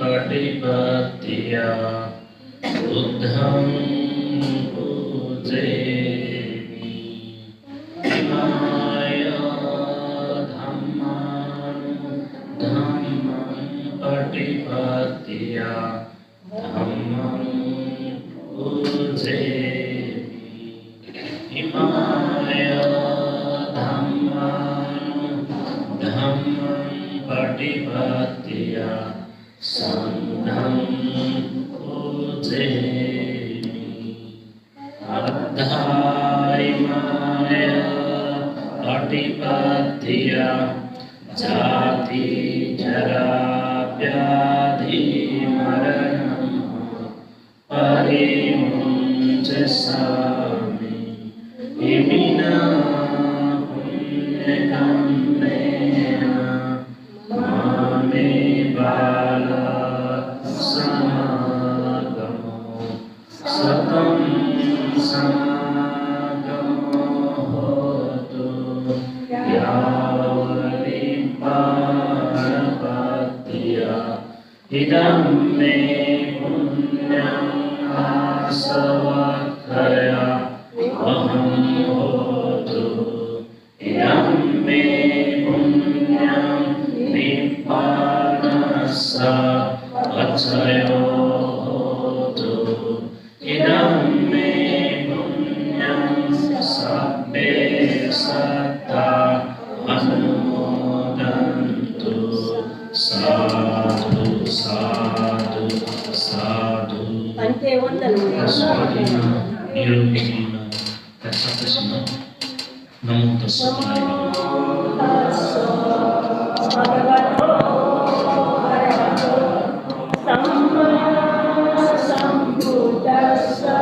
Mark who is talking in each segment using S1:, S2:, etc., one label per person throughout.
S1: पटिपत्तिया बुद्धं पूजयामि। इमाय धम्मं पटिपत्तिया धम्मं पूजयामि। इमाय धम्मं पटिपत्तिया संघं पूजयामि। अद्धायिमाय पटिपत्तिया जाति जरा व्याधि मरणं परिमुञ्चसामि। इमिना पुण्यकर्मेण मामे बाला समागमो सतं समागमो होतु यावलिपाणपत्तिया इदं मे पुण्यं आसवक्खया अहं होतु। इदं मे पुण्यं निप्पानस्य अक्षयो होतु। इदं मे पुण्यं सब्बे सत्ता अनुमोदन्तु। साधु साधु साधु। स्वाधीन निरुद्दीन तत्सत्य नमो तस्मै भगवतो अरहतो सम्मा सम्बुद्धास्सा।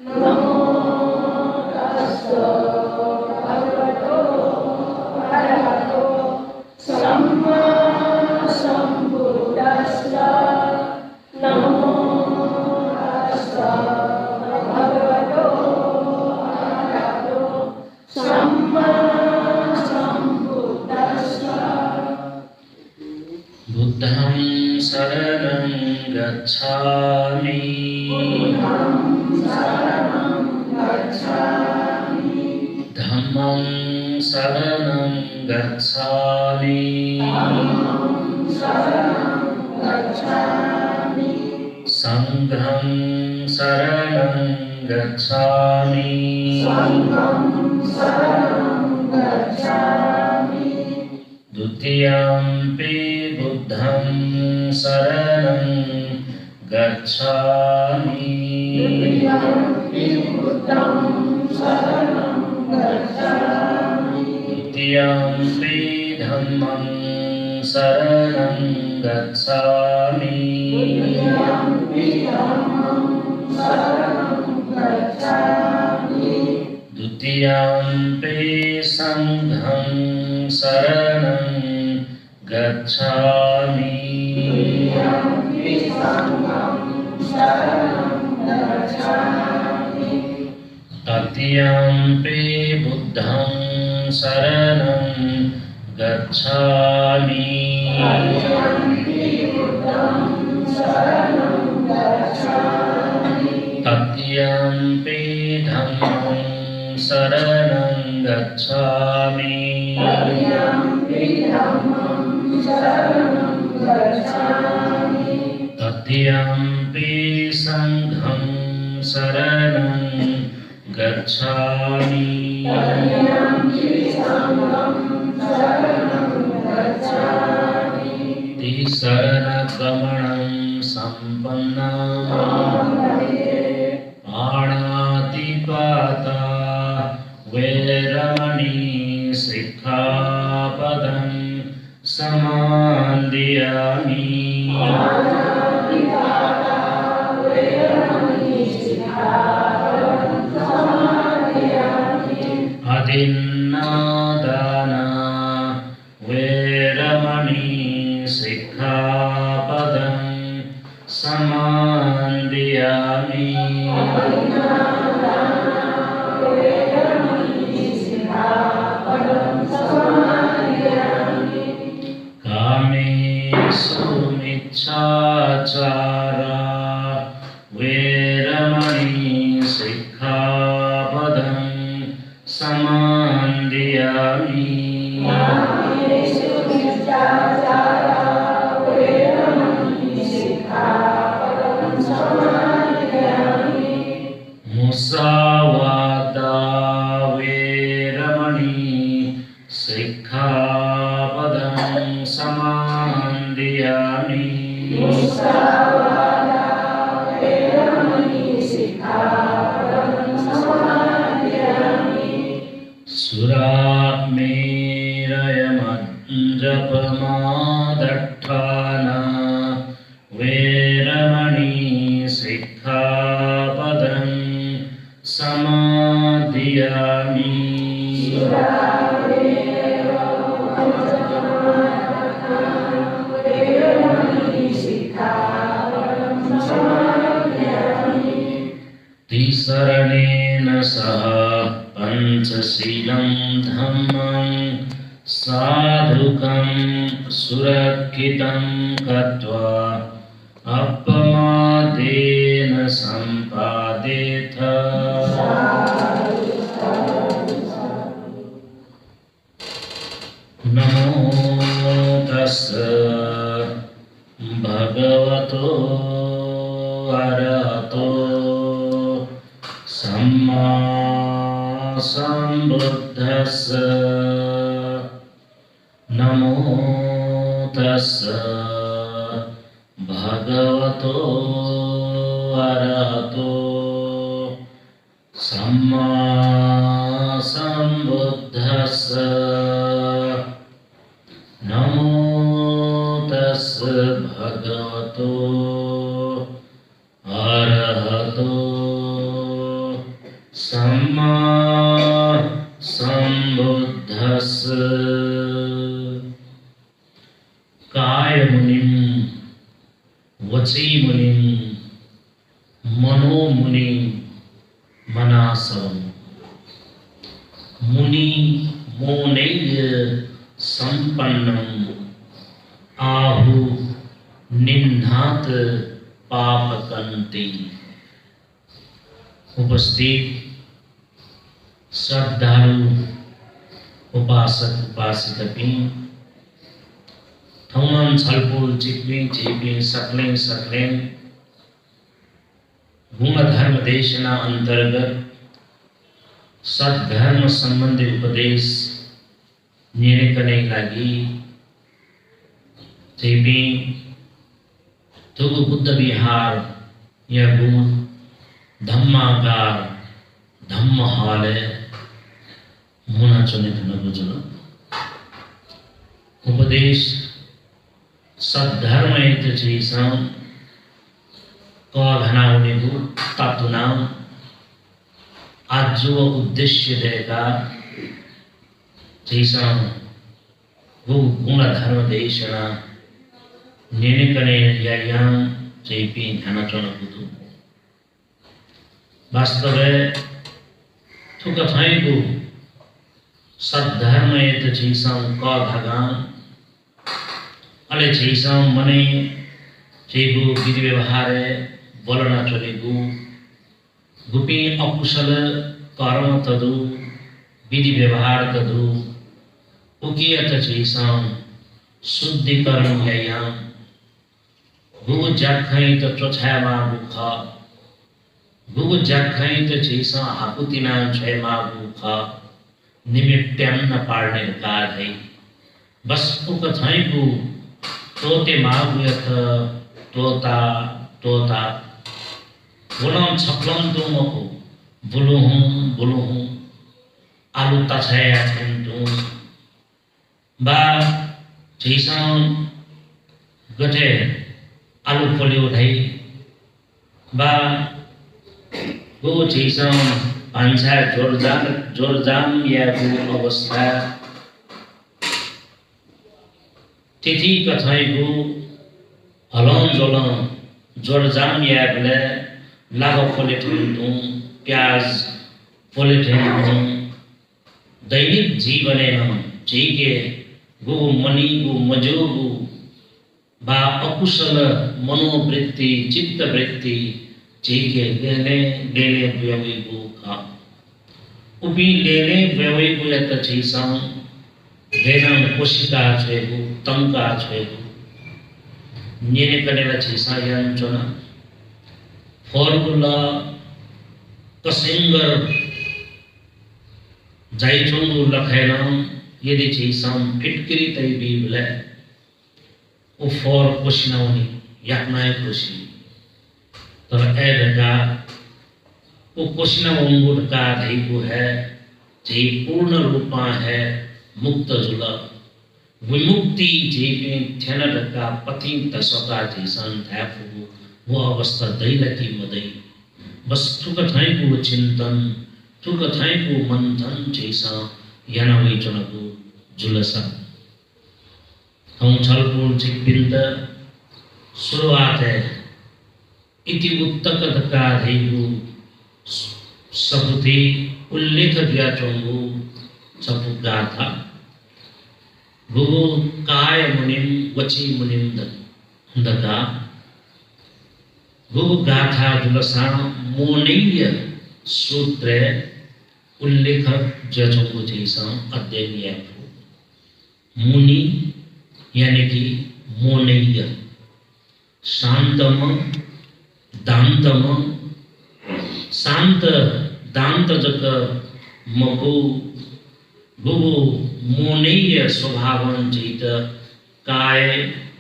S1: नमो तस्मै भगवतो अरहतो सम्मा सम्बुद्धास्सा। नमो तस्मै भगवतो अरहतो सम्मा सम्बुद्धास्सा। बुद्धं शरणं गच्छामि। धम्मं शरणं गच्छामि। संघं शरणं गच्छामि। द्वितीयम्पि बुद्धं शरणं गच्छामि। द्वितीयम्पि धम्मं शरणं गच्छामि। द्वितीयम्पि संघं शरणं गच्छामि। तृतीयम्पि बुद्धं शरणं गच्छामि। तृतीयम्पि धम्मं शरणं गच्छामि। तृतीयम्पि संघं शरणं गच्छामि। शरणगमनं सम्पन्ना पाणातिपाता वैरमणि सिक्खापदं समादयामि। अदिन्नादाना वैरमणि सिक्खापदं समादयामि। कामेषु मिच्छाचारा वेरमणि सिक्खापदं समादयामि मुसावादा वेरमणि सिक्खापदं समादयामि सुरामेरयमज्जपमादट्ठाना वेरमणि सिक्खापदं समादयामि तिसरणेन सह पंचशीलं धम्मं साधुकं सुरक्षितं कृत्वा अपमादेन सम्पादेथ नमो तस्स भगवतो अरहतो सम्मा सम्बुद्धस्स नमो तस्स भगवतो अरहतो सम्मा सम्बुद्धस्स नमो तस्स भगवतो अरहतो सम्मा सम्बुद्धस्स काय मुनिं वची मुनिं मनो मुनिं मनासवं मुनि मोनैर्य संपन्नं आहु निन्नाथ पापकन्ति। उपस्थित श्रद्धालु उपासक उपासिकागण थौमन छलफल चिप्ली सक्लें गुणधर्म देशना अंतर्गत सद्धर्म संबंधी उपदेश निर्णय लागि चिप्ली तुगु बुद्ध विहार यगु धम्मागार धम्म हाले मुना चुनित नबुजुन उपदेश सद्धर्म इत चीसं क घनाउनेगु तत्वनाम आज जो उद्देश्य देगा चीसं वो गुण धर्म देशना निर्णय कने यायाम चेपी ध्यान चुनबुदु वास्तव थुक थाइगु सद्धर्म इत चीसं क घगान अले चीसं मने चेगु विधि व्यवहार बोलना चलेगु गुपी अकुशल कर्म तदु विधि व्यवहार तदु उकियत चीसं शुद्धिकरण यायाम गुगु जाखै त चोछामा बुख गुगु जाखै त चीसं आपुतिना छयमा बुख निमित्यान्न पाड्ने काज है बस उक थाइगु तोते मागुयत तोता तोता बोलम छप्लम तुमको बुलुहूं आलू तछाया छेंतु बा चीसं गठे आलू फोली उठाई बा वो चीसं पांचा जोरजाम या वो अवस्था तिथि कथाइगु हलन जलन जोरजाम या बले लागो फोले ठेंतु प्याज फोले ठेंतु दैनिक जीवने हम चीके गु मनी गु मजो गु बा अकुशल मनोवृत्ति चित्तवृत्ति चीके लेने लेने व्यवहारिक का उबी लेने व्यवहारिक यत चीज़ां लेना कोशिका छेगु तंका छेगु निये करेला चीज़ां यान चुना फॉर्मूला कसिंगर जाइचोंगु लखेना यदि चीज़ां फिटकरी तय बीबले वो फॉर कुशनावनी याकनाए कुशी तो ऐसा वो कुशनावंगुट का धैर्य है जे पूर्ण रूपा है मुक्त जुला विमुक्ति जे में ध्यान रखा पति तस्वका जैसन धापु वो अवस्था दैलकी मदई बस तुक थाई को चिंतन तुक थाई को मंथन जैसा याना वही चुनको जुलसा हम छलपुर चिकिंद शुरुआत है इति उत्तक धक्का धेगु सपुति उल्लेख दिया चोंगु सपुगा था गुरु काय मुनिम वची मुनिम दगा गुरु गाथा जुलसा मोनीय सूत्र उल्लेख दिया चोंगु जैसा अध्ययन मुनि यानी कि मोनीय शांतम दांतम शांत दांत जक मगु गुगु मोनीय स्वभावन जीत काय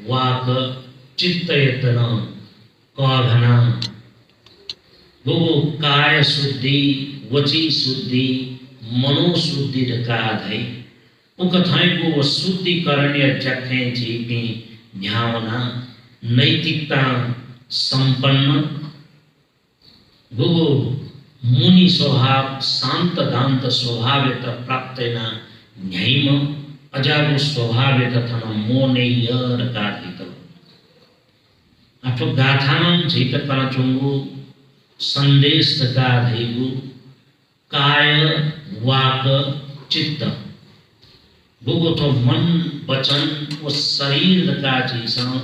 S1: वाक चित्तयतन कघना गुगु काय शुद्धि वची शुद्धि मनो शुद्धि का धै उकथाई को शुद्धिकरणीय जखे जीवी ध्यावना नैतिकता संपन्न गुरु मुनि स्वभाव शांत दांत स्वभावित प्राप्तेना न्यायम अजागु स्वभावित थन मोनेय रकाधित अथवा गाथानं जीत करा चुंगु संदेश का धेगु काय वाक चित्त गुगु तो मन वचन वो शरीर का चीज़ां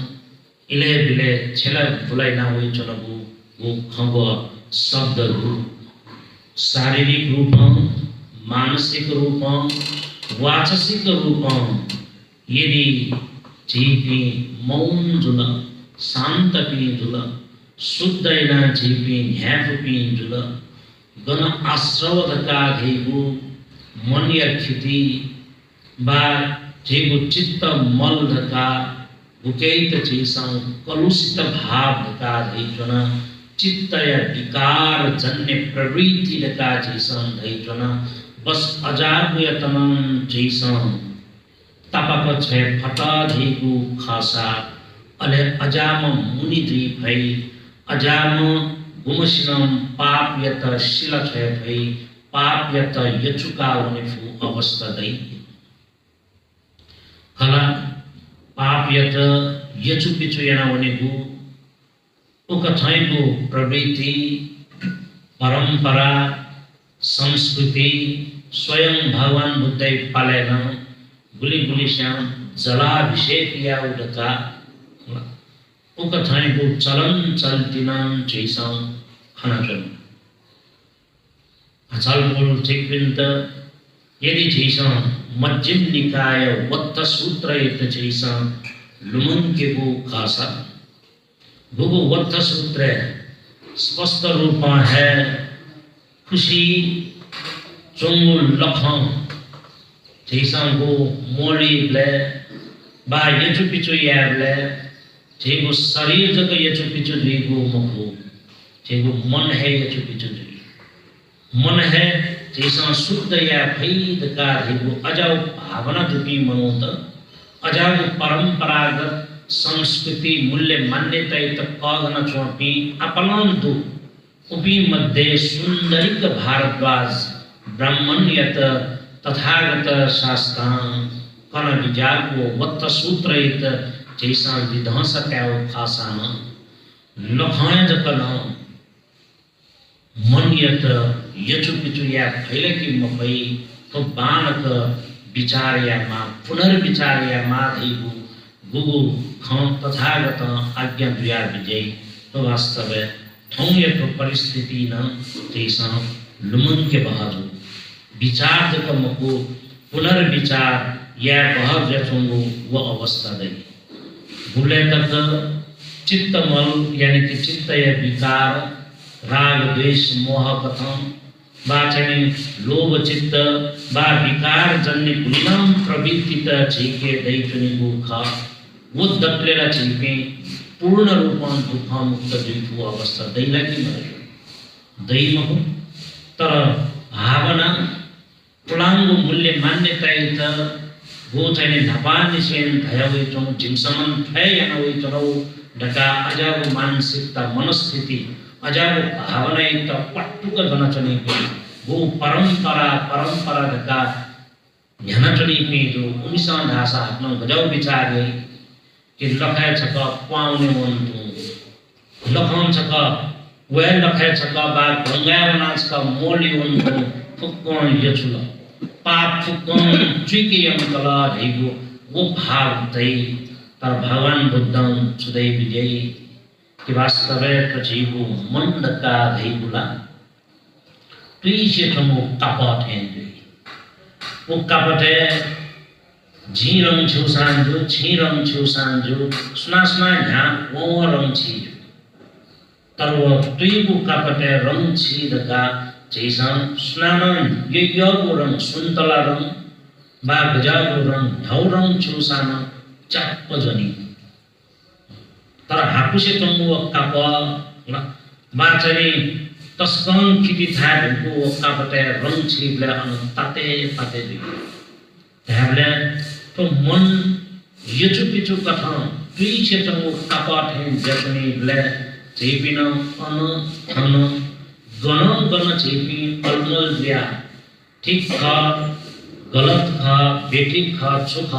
S1: इले बिले छेला बुलाई ना हुई चुनगु वो खंगो शब्द रूप शारीरिक रूप मानसिक रूप वाचसिक रूप यदि जीवी मौन जुला शांत पी जुला शुद्ध इना जीवी न्याय पी जुला गण आश्रवध का धेगु मन यक्षिति बा जेगु चित्त मल धका गुकेत चीज़ां कलुषित भाव धका धैचना चित्त या विकार जन्य प्रवृत्ति धका चीज़ां धैचना बस अजाग्यतनं चीज़ां तपक छे फटा धेगु खासा अले अजाम मुनि द्वीप है अजाम गुमशिनम पाप यत शिल छे भई पाप यत यचुका उनिफु अवस्था दई कला पाप यत यचु पिचु याना वनेगु उकथाइगु प्रवृत्ति परंपरा संस्कृति स्वयं भगवान बुद्धै पालेन गुली गुली श्याम जलाभिषेक या उडका उकथाइगु चलन चलतिनां चैसां खनाचन अचाल बोल चिकविंत यदि चैसां मध्यम निकाय वत्त सूत्र इत चैसां लुमन के वो खासा भूगो वत्त सूत्र स्पष्ट रूपा है खुशी चुंगु लखों चैसां को मोड़ी ब्ले बा यचु पिचु यार ब्ले चेगु शरीर जग यचु पिचु द्वीगु मखु चेगु मन है यचु पिचु द्वी मन है जैसा शुद्ध या भैद का धिगु अजाव भावना दुपी मनोत अजाव परंपरागत संस्कृति मूल्य मान्यता तक कगन चोपी अपनान दु उपी मध्य सुंदरिक भारद्वाज ब्राह्मण यत तथागत शास्त्रां कन विजागो वत्त सूत्र इत जैसा विध्वंस क्या खासाना लखाय जकना मन यत यचु पिचु या फैले की मपई तो बाणक विचार या मा पुनर्विचार या मा धेगु गुगु ख तथागत आज्ञा दुया विजय तो वास्तव थौंगे तो परिस्थिति न जैसा लुमन के बहादुर विचार जब मको पुनर्विचार या बहर जचोंगो वो अवस्था दे भूले तक चित्तमल यानी कि चित्त या विकार राग द्वेष मोह कथम बाचने लोभ चित्त बा विकार जन्य गुणाम प्रवृत्ति त छिके दैचुनि मुख वो दत्लेला छिके पूर्ण रूपमा दुख मुक्त जुइको अवस्था दैला कि मर्यो दैमको तर भावना पुलाङ्गो मूल्य मान्यता त वो चाहिँ नपाने सेन भयवे चौ जिमसमन भय यानवे चौ ढका अजाबो मानसिकता मनस्थिति अजाबो भावना एक पट्टुक जन चने वो परंपरा ढका ध्यान चने पे जो उनिसा ढासा आफ्नो गजाउ विचार गई कि लखाय छक पाउने वन्तु लखन छक वे लखाय छक बा गंगा वनास का मोली वन्तु फुक्कोन यछुल पाप फुक्कोन चुके यमकला ढैगो वो भाव तै तर भगवान बुद्धं सुदै विजय कि वास्तवे कछिगु मंदका धैगुला तुइसे ठमो कपट हेंदे वो कपटे झिरङ छु सांजु छिरङ छु सांजु सुना न्या वो रङ छि तर वो तुइगु कपटे रङ छि दका जैसन सुनानन यगु रङ सुन्तला रङ बा गजागु रङ ढौ रङ छु सान चप्प जनी तर हाकुसे चंगु काप बाचनी तस्कन खिटी था भएको कापटे रङ छिले अन ताते ताते दि त्याबले तो मन यचु पिचु कथा तुइसे चंगु कापट हे जपनी ले चेपिन अन थन गन चेपी अलमल दिया ठीक खा गलत खा बेटी खा छुख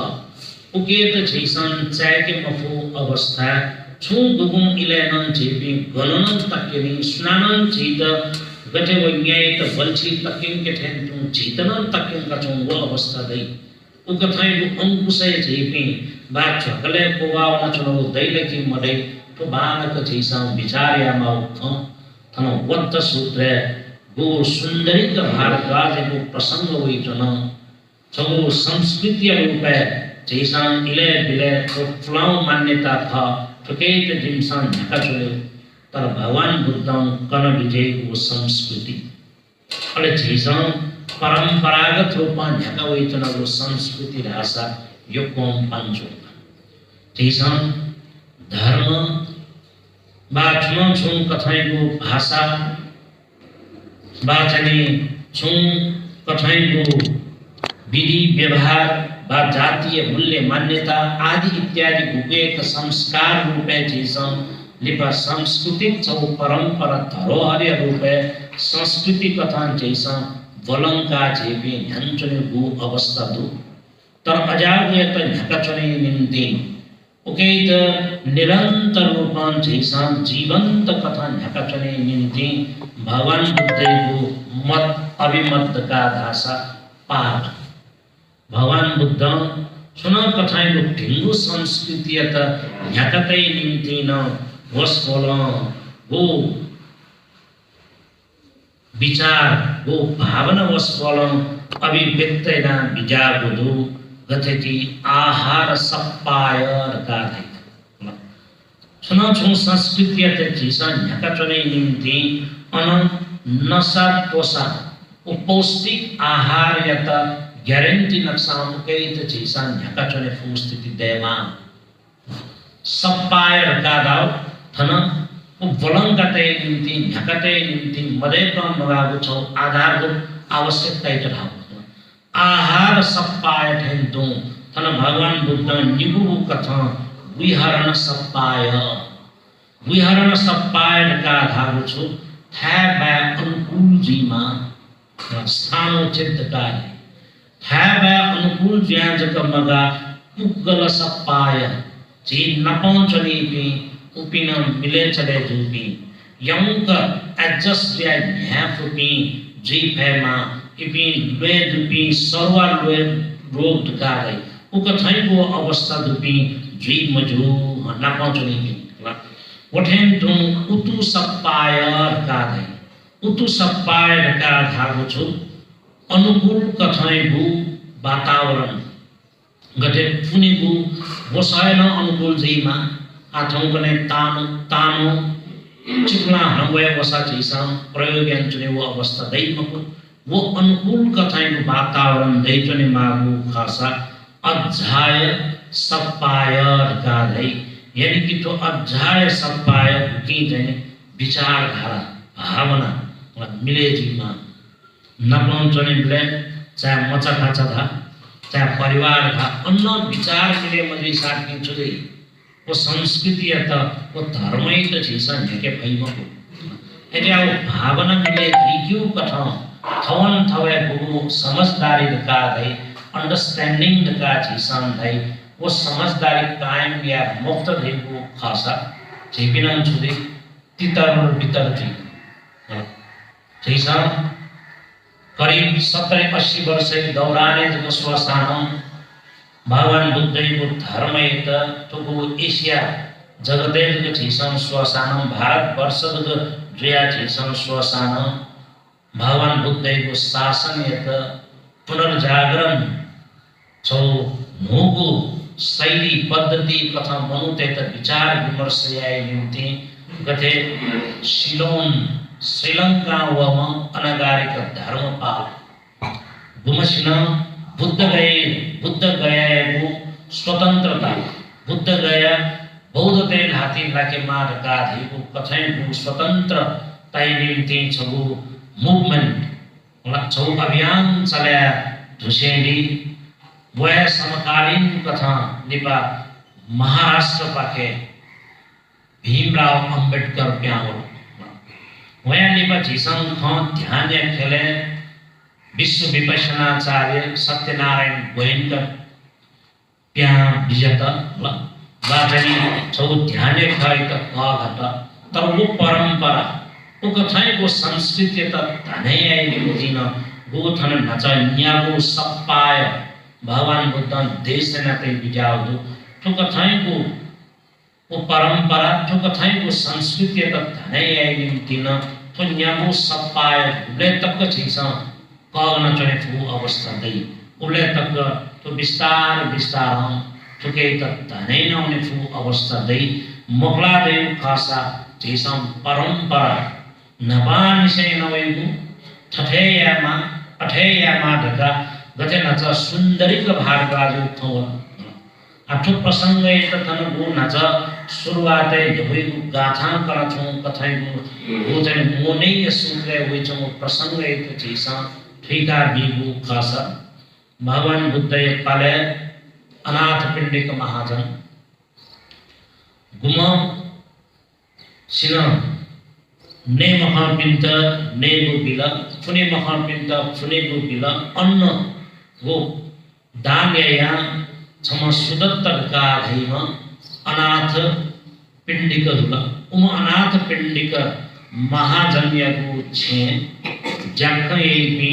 S1: उकेत छैसन चाय के मफु अवस्था छु गुगुम इलेनन चेपी गणनन तक्केनी स्नानन चीत गटे वन्याय त बलछि तक्किन के ठेन तु चेतनन तक्किन का छु वो अवस्था दई उ कथाय रु अंकुशय चेपी बा छकले पोवाव न चलो दैले कि मडै तो बालक छैसा विचार या माउ थन वत्त सूत्र गो सुंदरी का भारद्वाज को प्रसंग होई जन छगो संस्कृति रूपे जैसान इले बिले तो फ्लाउ मान्यता था फकेत जिमसान ढका चले तर भगवान बुद्धं कन विजय को संस्कृति अले जैसान परंपरागत रूपमा ढका हुई तना वो संस्कृति रासा यो कौन पंचो जैसान धर्म बाचना छुं कथाई को भाषा बाचने छुं कथाई को विधि व्यवहार बा जातीय मूल्य मान्यता आदि इत्यादि भूगेक संस्कार रूपे जैसन लिपा सांस्कृतिक छौ परंपरा धरोहर रूपे संस्कृति कथन जैसन वलंका जेपी ह्यांचने गु अवस्था दु तर अजाग्य त ढकचने निम्ति उकेत निरंतर रूपन जैसन जीवंत कथन ढकचने निम्ति भगवान बुद्धको मत अभिमत का भाषा पाठ भगवान बुद्ध सुन कथाई को ढिंगु संस्कृति त ढकतै निम्ति न वस बोल गो विचार गो भावना वस बोल अभिव्यक्त ना बिजागुदु गथेति आहार सप्पाय का दै सुन छु संस्कृति त जीसन ढकचने निम्ति अन नशा तोसा उपौष्टिक आहार यत ग्यारेंटी नक्साम के त जैसान ढका चने फु स्थिति देमा सप्पाय का दाव थन उ वलंगते निम्ति ढकते निम्ति मदे त मगागु छौ आधारभूत आवश्यकता इतराव आहार सप्पाय ठेंतु थन भगवान बुद्ध निगु कथा विहरण सप्पाय का धागु छु था बा अनुकूल जीमा स्थानोचित कार्य थाबा अनुकूल ज्ञान जक मगा पुगल सप्पाय जी नपौंचनी भी उपिन मिले चले जुबी यंक एडजस्ट या न्याफुपी जी फैमा इपी लुए दुपी सर्वा लुए रोग दुकारे उक थैको अवस्था दुपी जुई मजु नापाउँछौँ नि वठेन तुम उतु सपायर का दई उतु सपायर का धागो छु अनुकूल कथैबु वातावरण गते फुनेबु बसायन अनुकूल जैमा आठौं गने तानो तानो चिप्ला हनवय वसा जैसा प्रयोगन चुने वो अवस्था दैमको वो अनुकूल कथैबु वातावरण दै चुने मागु खासा अध्याय सपायर का दई यानी कि तो अध्याय सपायर की जने विचारधारा भावना मिले जीमा नपाउँ चने ब्ले चाहे मचा खाचा था चाहे परिवार था अन्न विचार मिले मजे साथ की चुदे वो संस्कृति या वो धर्म ही तो चीज़ है के भाई मको ऐसे आओ भावना मिले क्यों कथा थवन थवे गुरु समझदारी दिखा दे अंडरस्टैंडिंग दिखा चीज़ां दे वो समझदारी कायम या मुक्त दे वो खासा चेपिनां चुदे तितर बितर थी चीज़ां करीब 70-80 वर्ष दौराने जब स्वास्थानम भगवान बुद्धको धर्म एक तो एशिया जगते जो चीज़ां स्वास्थानम भारत वर्ष जो जुया चीज़ां स्वास्थानम भगवान बुद्धको शासन एक पुनर्जागरण छो नोगो शैली पद्धति कथा मनुते त विचार विमर्श आए निम्ति गते शिलोन श्रीलंका वमा अनागारिक धर्मपाल गुमसिना बुद्ध गया को स्वतंत्रता बुद्ध गया बौद्ध ते हाथी लाके मार का थी को कथाएं को स्वतंत्र ताई निम्ति छगु मूवमेंट छौ अभियान चलाया धुसेली वह समकालीन कथा निपा महाराष्ट्र पाके भीमराव अंबेडकर प्यावर वह निपा जीसं खां ध्यान या खेले विश्व विपश्यनाचार्य सत्यनारायण गोयनकर प्या विजेता बाजनी छौ ध्यान या खाई तक घटा तर वो परंपरा वो कथाएं को संस्कृति तक धने आई निम्तिन वो थन नचा न्यागो सपाय भगवान बुद्ध देश से नाते विचार दो तो कथाएं को वो परंपरा तो कथाएं को संस्कृति तक धने आई निम्तिन तो न्यागो सपाय उले तक का चीज़ां कागना चने फू अवस्था दई उले तक तो विस्तार विस्तार तो के तक धने न उन्हें फू अवस्था दई मोगला देव खासा चीज़ां परंपरा नबान से नवेगु ठठेयामा ढका गते नचा सुंदरी का भाग राजू थवा अठु प्रसंग एक तन गु नचा शुरुआत है गाथा करा छौ कथाई गु जन मोने ये सुनले हुई छौ प्रसंग एक चीज़ां ठीका बीगु खासा भगवान बुद्ध ये पाले अनाथ पिंडिक महाजन गुमा सिना ने महापिंत ने गुबिला फुने महापिंत फुने गुबिला अन्न वो दान या क्षमा सुदत्तर का धीमा अनाथ पिंडिक दुला अनाथ पिंडिक महाजन्य को छे जक्के भी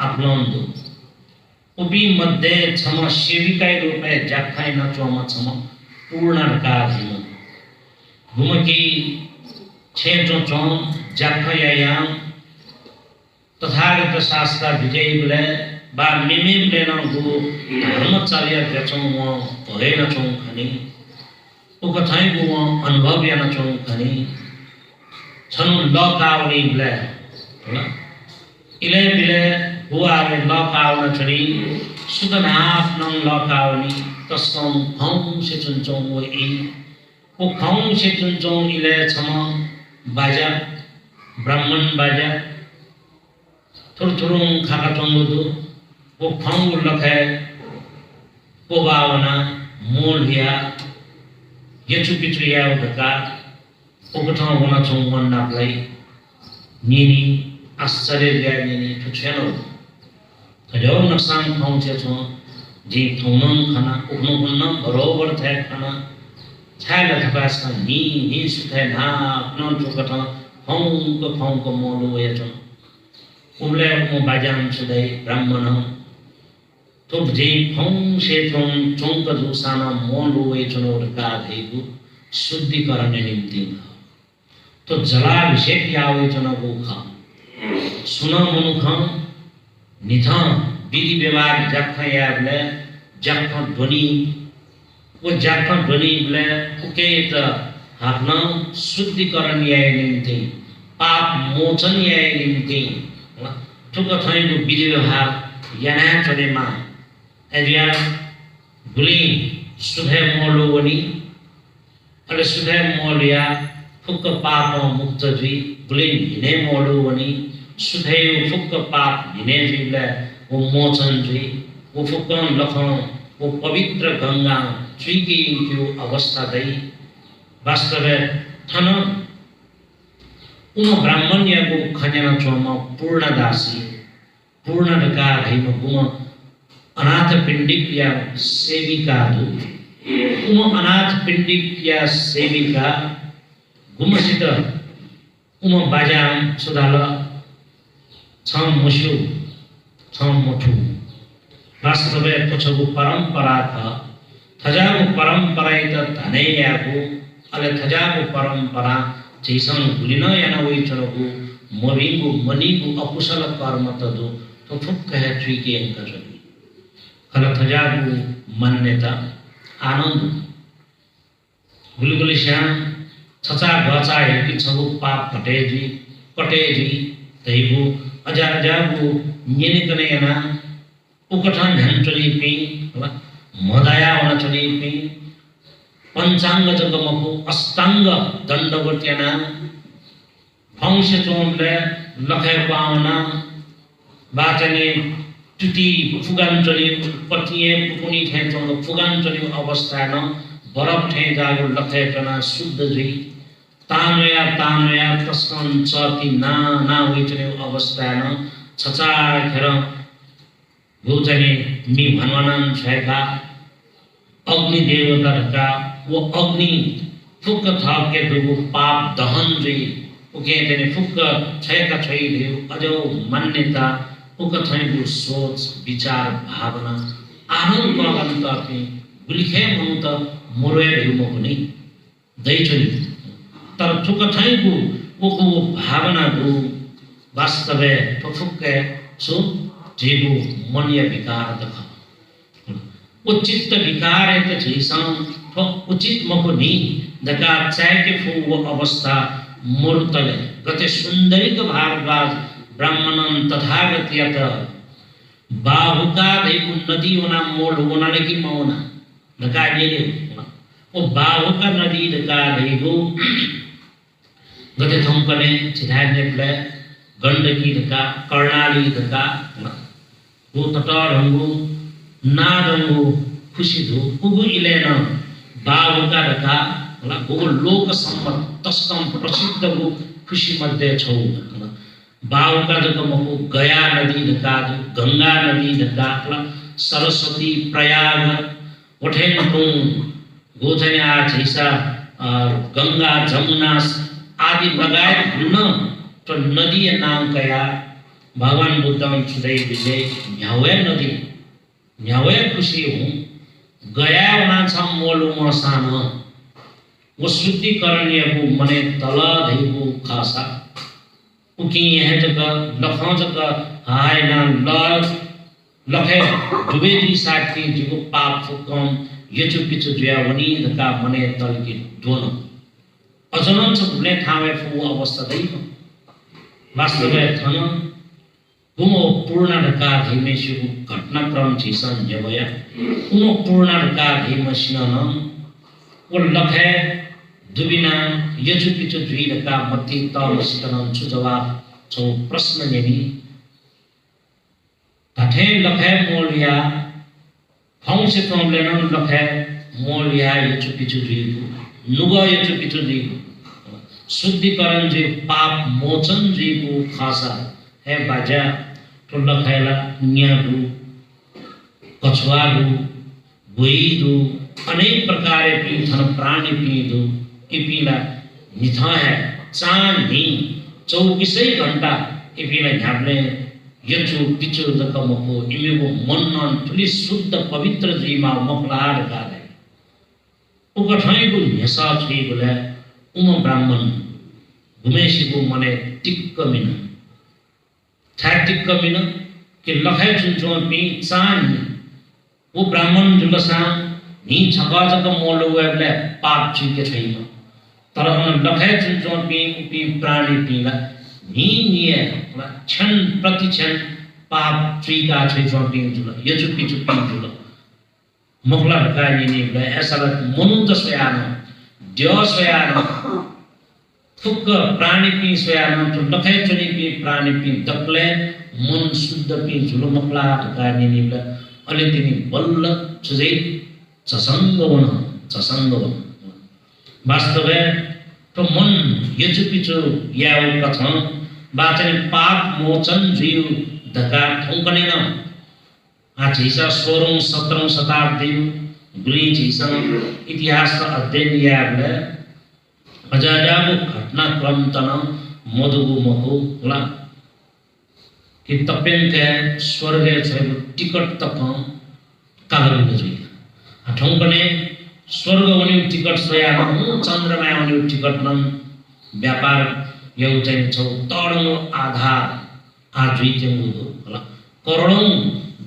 S1: अपलोंदो उबी मध्य क्षमा सेविका रूप में जक्के न चोमा क्षमा पूर्ण का धीमा घुमकी छे जो चों जक्के तथागत शास्त्र विजय बले बा मिमे लेना गु धर्मचर्य जचों वो भय न चों खनी वो कथाएं गु वो अनुभव या न चों खनी छनु लॉकआउट बले इले बिले हुआ में लॉकआउट चली सुदनाफ नंग लॉकआउट तस्कों हम से चुनचों वो वो खाऊं से चुनचों इले छमा बाजा ब्राह्मण बाजा थुरथुरुं खाका चोंगुदु वो खाऊं लखे वो बावना मोलिया यचु पिचु या उधका वो कथा वना चोंगवन नापलाई नीनी आश्चर्य गया नीनी तो चलो कजो नक्सान खाऊं से चों जी थोनम खाना उगनो गुन्ना बरोबर थे खाना छाया लथपास का नी सुथे ना अपना तो कथा फाउं को मोलो ये चों उमले मो बाजाम सुदय ब्राह्मण तो जे फौं से चौंक जो साना मोलो ए चुनौर का धेगु शुद्धिकरण निम्ति तो जलाभिषेक यावे चुनगो खा सुना मनुखा निथा विधि व्यवहार जख याबले जख ध्वनि वो जख ध्वनि बले उके त हाक्न शुद्धिकरण याए निम्ति पाप मोचन याए निम्ति ठुक थैको विधि व्यवहार याना चलेमा एजिया गुली सुधे मोलो वनी अले सुधे मोलिया फुक पाप मुक्त जी गुली हिने मोलो वनी सुधे फुक पाप हिने जीवले वो मोचन जी वो फुकन लखन वो पवित्र गंगा चुकी त्यो अवस्था दई वास्तव थन उम ब्राह्मण्य को खजना चोमा पूर्ण दासी पूर्ण ढका धैम गुम अनाथ पिंडिक या सेविका दु उम अनाथ पिंडिक या सेविका गुमसित उम बाजाम सुधाल छम मुशु छम मुठु वास्तव पछगु परंपरा था थजागु परंपरा त धने यागु अले थजागु परंपरा जैसन भुलिन याना वही चलगु मविगु मनिगु अकुशल कर्म तदु तो फुक है चुकी अंक चली खल थजागु मान्यता आनंद गुलगुली श्याम छचा गचा हेकी छगु पाप कटेजी तैगु अजागु निनिकने याना उकठन ध्यान चली पी मदाया होना चली पी पंचांग जगमको अष्टांग दंडवत्यना फंश चोमले लखे पावना बाचने टुटी फुगान चली पतिए पुकुनी थे चोंग फुगान चली अवस्था न बरफ थे जागो लखे जना शुद्ध जी तानया तस्कन चति ना हुई चले अवस्था न छचा खेर भूजने मी भनवनन छेका अग्नि देवता वो अग्नि फुक थाके दुगु पाप दहन जी उके तेने फुक छेका छै देउ अजो मान्यता उक छैगु सोच विचार भावना आनंद गगन तपि गुलिखे मनु त मोरे हेउ पनि दैछनि तर फुक छैगु उको भावना गु वास्तवे फुक्के सो जेगु मनिया विकार दख उचित विकार है तो जैसा उचित मको नी दका चाय के फू वो अवस्था मूर्तले गते सुंदरिक भारद्वाज ब्राह्मणन तथागत्यत बाहुका देकु नदी होना मोड़ होना लगी मौना दका ये वो बाहुका नदी दका देगु गते थम कने चिधाने प्ले गंडकी दका कर्णाली दका वो तटर हंगु नादंगु खुशी धो उगु इलेन बावका रका होला उगु लोक सम्मत तस्कम प्रसिद्ध गु खुशी मध्ये छौ बावका जगमको गया नदी ढका गंगा नदी ढका सरस्वती प्रयाग उठेन को गोजन्या जैसा गंगा जमुना आदि लगायत न तो नदी नाम कया भगवान बुद्धम छुदै विजय न्यावे नदी न्यावे खुशी हूँ गया वना छम मोलु मसान वो शुद्धिकरण को मने तला धैगु खासा उकी यह जगह लखों जगह हाय ना लखे दुबे दी साथी जिको पाप फुकम यचु पिचु जुया वनी धका मने तल की दोनों अजनन छुने थावे फु अवस्था दैको वास्तव में थन उमो पूर्ण ढका धीमेशु घटनाक्रम जीसन जबया उमो पूर्ण ढका धीमसिनन वो लखे दुबिना यचु पिचु जुई ढका मति तल सितन छु जवाब छो प्रश्न नेनी तथे लखे मोलिया फौं से तोमलेन लखे मोलिया यचु पिचु जुई नुगा यचु पिचु जुई शुद्धिकरण जे पाप मोचन जी को खासा है बाजा तो लखेला न्यागु कछुआगु गोईदु अनेक प्रकार की धन प्राणी पीदु इपीला निथा है चांदी 24 घंटा इपीला झापले यचु पिचु दकमको इमेको मन नन थुली शुद्ध पवित्र जीमा मखलाड गाले उकठाइको नेसा छुई बोले उम ब्राह्मण घुमेसीको मने टिक्क मिन था टिक्क मिन कि लखाइ चुन्छो पि चान वो ब्राह्मण जुलसा नि छका जक मोलो वेबले पाप छुके छैन तर लखाइ चुन्छो पि प्राणी पिला नि निए क्षण प्रति क्षण पाप चुइका छैन पि जुल यजु पिचु पि जुल मखला ढका नि ऐसा मनु त सोयान ड्य सोयान थुक प्राणी पि सोयान तो लखाइ चुनि पि प्राणी पि दक्ले मन शुद्ध पि जुल मखला ढका नि अलि तिनी बल्ल छुजै चसंग वन वास्तवै तो मन यजु पिचु याउ कथन बाचन पाप मोचन जिउ धका ठोंकनेन आछिसा 16औं 17औं शताब्दी गुली छिसा इतिहास अध्ययन याबले अजाजाको घटनाक्रम तन मधुगु मको होला कि तपेन के स्वर्ग छैन टिकट तक कागरी नजुइ ठोंकने स्वर्ग वनि टिकट सयान चन्द्रमा वनि टिकट नन व्यापार यौ चाहिँ छौ तडो आधार आजुइ चाहिँ होला करोडौं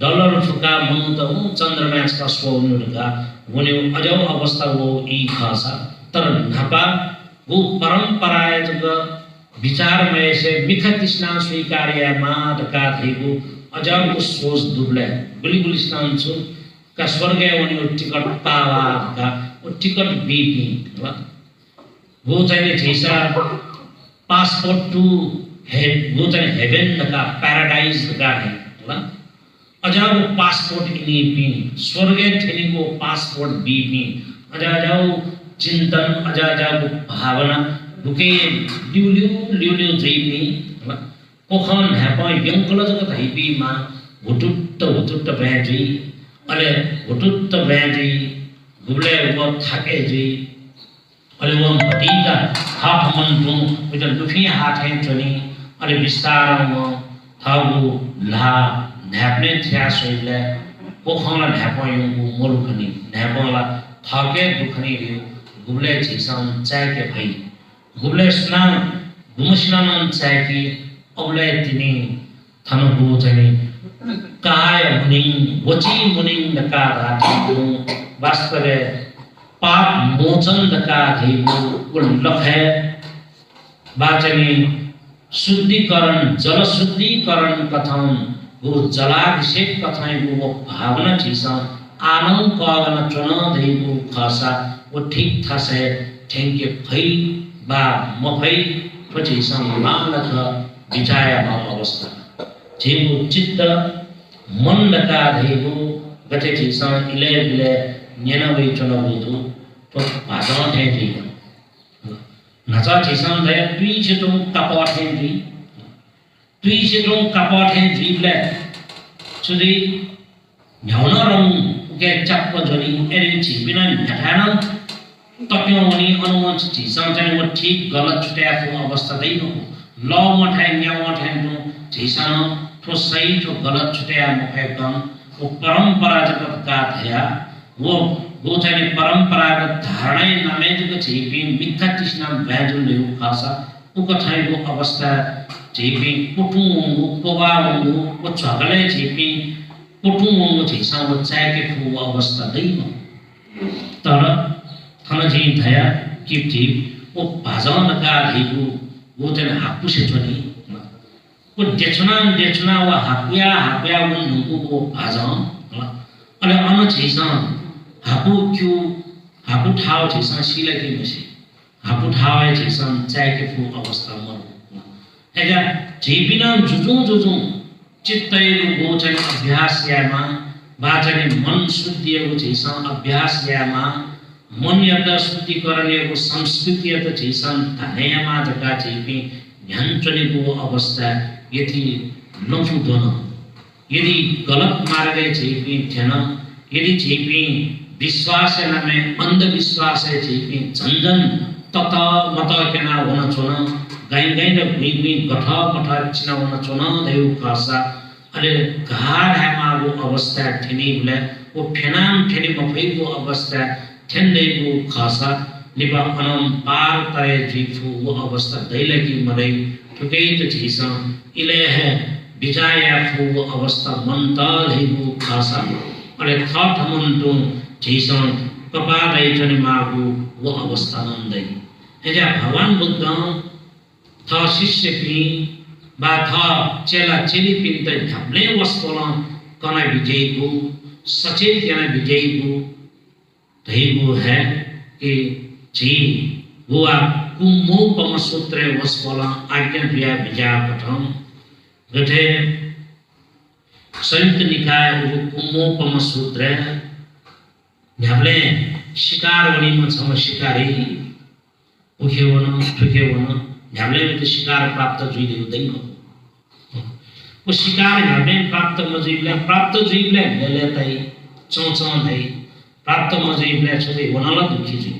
S1: डलर फुका मनु त चन्द्रमा का सोनुका वनि अजौ अवस्था वो ई खासा तर नापा वो परंपरा जग विचारमय से मिखा तृष्णा स्वीकार्य मादका थेगु अजबको सोच दुब्ले गुली स्नान छु का स्वर्ग वनि टिकट पावा का टिकट बीपी वो चाहिँ छैसा पासपोर्ट टू वो चाहिँ हेभन का पैराडाइज का है होला अजब पासपोर्ट इनी पि स्वर्ग थेनिको पासपोर्ट बीपी अजाजाउ चिंतन अजाजाको भावना बुके लिउ जैपी कोखन हेप यंकल जग धैपी मा हुटुट्ट ब्याजी अले हुटुट्ट ब्याजी गुबले वो थाके जी अले वो भटीका हाथ मन दु विद लुफी हाथ है चनी अले विस्तार म थागु ला न्याप्ने थ्या सोइले कोखन न्याप यंगु मोरुखनी न्यापला थाके दुखनी रियो गुबले छिसम चाके भई गुबले स्नान गुमस्नान चाकी औले तिनी थनगु चाहिँ काय मुनि वची मुनि नका राठु वास्तवे पाप मोचन नका धेगु लखे बाचनी शुद्धिकरण जल शुद्धिकरण कथन वो जलाभिषेक कथाई वो भावना छिसा आनंद कागन चुन धेगु खासा वो ठीक था से ठेंके भई बा मफै पछि सम्मानक विचाय अवस्था जेको चित्त मन लगा धेगु गते छिसा इले बिले न्यनवै चलबुदु तो भाषण थे जी नचा छिसा दे दुई छिटो कपट थे जी दुई छिटो कपट थे जी ले सुदि न्याउन रंग के चप्प जनी एरि छिबिना न्याठान तक्यो वनी अनुमान छिसा चाहिँ वो ठीक गलत छुट्याएको अवस्था दैन ल मठाइ न्याउ मठाइ तो छिसा तो सही तो गलत छुट्या मखे कम वो परंपरा जगत का थया वो चाहिँ परंपरागत धारणा नामे जग छिपी मिथ्या तृष्णा भ्याजु लेउ खासा उ कथाइको अवस्था छिपी कुटुङु पोगाउ वो झगले छिपी कुटुङु छिसा वो चाके फु अवस्था दैन तर थनजी थया कि वो भाजन का धेगु वो चाहिँ हापुसे छनी वो देचना वा हापुया उनको वो भाजन अले अन छिसा हापु क्यू हापु ठाव छिसा सिले के मसे हापु ठाव छिसा चाके फु अवस्था मरु एजा जेबिना जुजु चित्तैको गो चाहिँ अभ्यास यामा बाचने मन शुद्धिएको छिसा अभ्यास यामा मन यता शुद्धिकरणको संस्कृति यता छिसा धनेमा जका छिपी ध्यानचनेको अवस्था यदि नफुदन यदि गलत मार्गे छिपी ध्यान यदि छिपी विश्वास नामे अंधविश्वास है छिपी झंझन तत मत केना होना छोन गाई र गुई गठ चिना होना छोन देउ खासा अले घार है मागो अवस्था ठिनी बुले वो फेनाम ठिनी मफैगो अवस्था ठेन्दैगो खासा लिबा अनम पार तय जीफु वो अवस्था दैलकी मरै ठुकै त झिसा इले है बिजाया फु वो अवस्था मंतल हिगो खासा अले थट हमन्तु झिसा कपा दैजनि मागो वो अवस्था नन्दै एजा भगवान बुद्ध था शिष्य पि बा था चेला चेली पिन त झप्ले वस्तोला कना विजयको सचेत याना विजयको धैगो है कि जी हुआ कुम्मोपम सूत्रे वस्कोला आज्ञा दिया विजय पठम गठे संयुक्त निकाय वो कुम्मोपम सूत्रे झप्ले शिकार वनी में सम शिकारी उखे वन ठुके वन झप्ले में तो शिकार प्राप्त जुइले हुँदैन वो शिकार झप्ले प्राप्त मजुइले प्राप्त जुइले ले तै चौचौ नै प्राप्त मजुइले छले वनला दुखी जुइ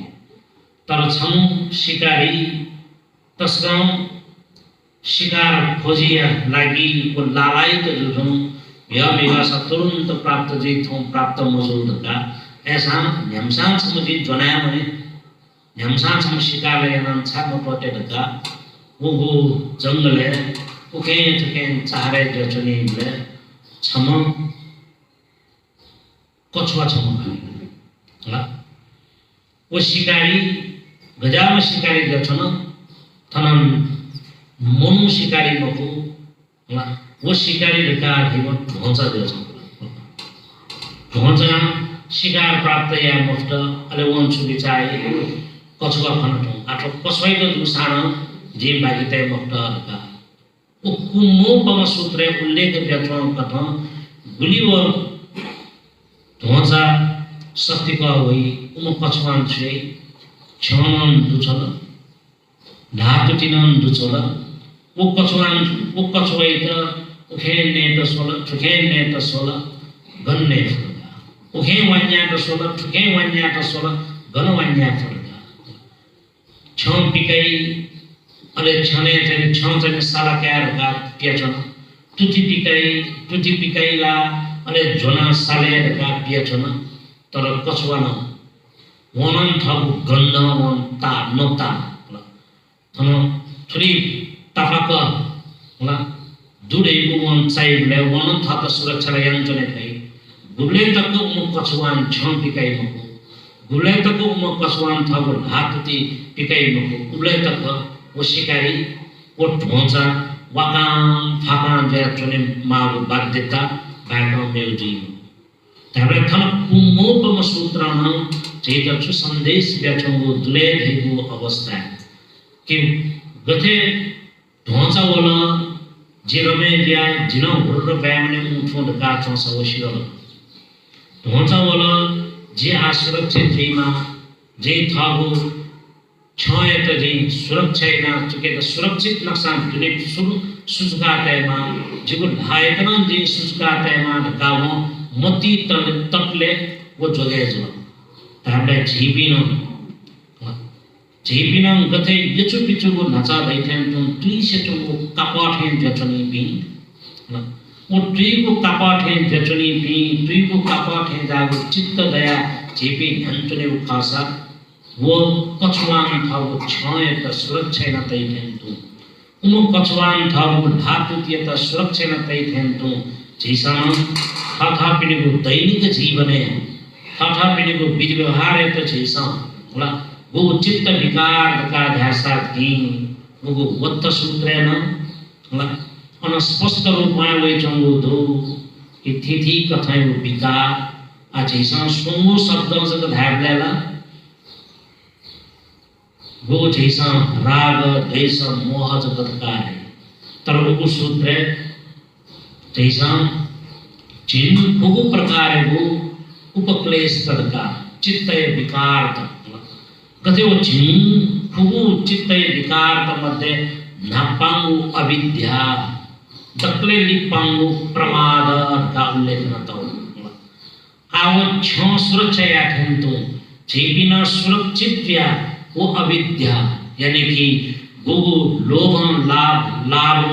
S1: तर छम शिकारी तस्गाउँ शिकार खोजिया लागि को लालायित जुझौँ या मेगा सा तुरंत प्राप्त जीथों प्राप्त मजूद का ऐसा न्यमसान समुझी जनाया मने न्यमसान सम शिकार लेना छाप पटे का वो जंगल है उके थके चारे जचनी ले छम कछुआ छम खाली वो शिकारी गजाम शिकारी जचन थनन मनु शिकारी मको वो शिकारी लेका हिमो ढोंचा जचन ढोंचा शिकार प्राप्त या मुफ्त अले वन छु बिचाई कछुआ खनटो आठो कसैको दुसाना जे बागिते मुफ्त का ओ कुम्मोपम सूत्रे उल्लेख व्यथन कथन गुलिवर ढोंचा सस्तिका होई उम कछुआन छे छनन दुचल धातु तिनन दुचल वो कछुआई त उखेने त सोल ठुखेने त सोल गन्ने उखे वन्या त सोल ठुखे वन्या त सोल गन वन्या फलगा छम पिकै अले छने चाहिँ छम चाहिँ साला क्यार गा पियछन टुटी पिकैला अले जोना साले गा पियछन तर कछुआ न वनन थब गन्ध वन ता नता थन थ्री ताफाक होला दुडे वन चाहिए वनन था त सुरक्षा यंजने थई गुले तक उम कछुआन छम पिकाई मको गुले तक उम कछुआन था वो हातती पिकाई मको गुले तक वो शिकारी वो ढोंचा वाकाम फाकाम जे चने मागो बाध्यता बाका मेउजी तबे थन कुम्मोपम सूत्रन जेका छु संदेश ब्याचंगो दुले धेगो अवस्था कि गथे ढोंचा वाला जिरमे दिया जिनो हुर्र ब्यामने उठो ढका छ सवशिर ढोंचा वाला जे असुरक्षित जेमा जे थागो छय त जे सुरक्षा चुके त सुरक्षित नक्सा दुने सुसुका तयमा जेको लायकन जे सुसुका तयमा ढकावो मती तकले वो जोगे जो ताबे झिपिन गथे यचु पिचुको नचा दैथेन तुम तुई सेटुको कपाठेन जचनी बि ओ तुईको कपाठेन जचनी बि तुईको कपाठेन जागो चित्त दया झिपि हन्तने उखासा वो कछुआन थागो छय त सुरक्षा न दैथेन तुम उम कछुआन थागो धातुतिय त सुरक्षा न दैथेन तुम झिसन थाथा पिनेको दैनिक जीवने थाथा पिनेको बीज व्यवहार त झिसन होला वो चित्त विकार का ध्यासा थी वो वत्त सूत्रेन होला अनस्पष्ट रूप में वे चंगो दो कि थी कथाएं वो विकार आज ऐसा सोमो शब्दों से तो धारलेला वो जैसा राग द्वेष मोह जगत का है तर वो सूत्र जैसा जिन बहु प्रकार है वो उपक्लेश तद का चित्त विकार तक कथे वो जिन बहु चित्त विकार तक मध्य नापांगु अविद्या दक्ले लिपांगु प्रमाद का उल्लेख न तो आव छह सुरक्षा याथन तो जेबिना सुरक्षित व्या वो अविद्या यानी कि वो लोभ लाभ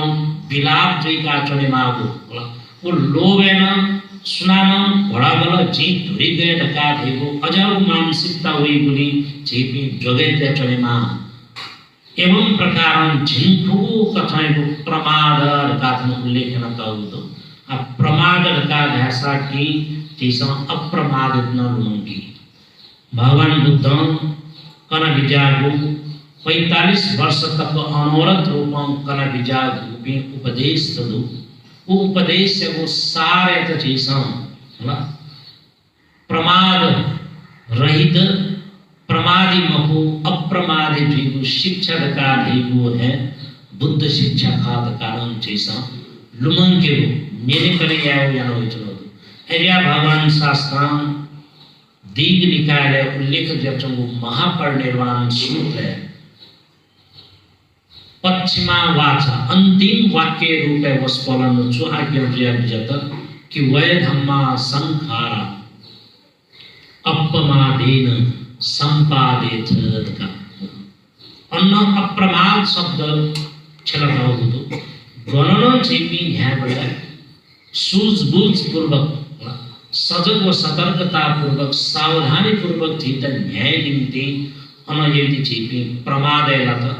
S1: विलाप का चने मागो वो लोभेन सुनान घोडाबल जी धुरी गए ढका थेको अजाउ मानसिकता हुई गुनी झेपी जोगे चढेमा एवं प्रकार झिन्फु कथाको प्रमाद गाथन उल्लेखन ताउदो आ प्रमाद का भाषा की जैसा अप्रमादित न लुंगी भगवान बुद्ध कन विजागु 45 वर्ष तक अनवरत रूपम कन विजागु उपदेश दु उपदेश को सारे त जैसा प्रमाद रहित प्रमादी महु अप्रमादी जीव शिक्षा का धीगु है बुद्ध शिक्षा का कारण जैसा लुमंग के मेरे करे याओ यानो इचनो एरिया भगवान शास्त्रां दीग निकाय उल्लेख जचंगु महापरिनिर्वाण सूत्र है पश्चिमा वाचा अंतिम वाक्य रूप है वस्पलन जो आज्ञा जत कि वय धम्मा संखारा अपमादेन संपादित का अन्न अप्रमाद शब्द छलता हो गणना चेपी यहाँ बड़ा सूझबूझ पूर्वक सजग व सतर्कता पूर्वक सावधानी पूर्वक चित्त न्याय निम्ति अनयति चेपी प्रमाद लाता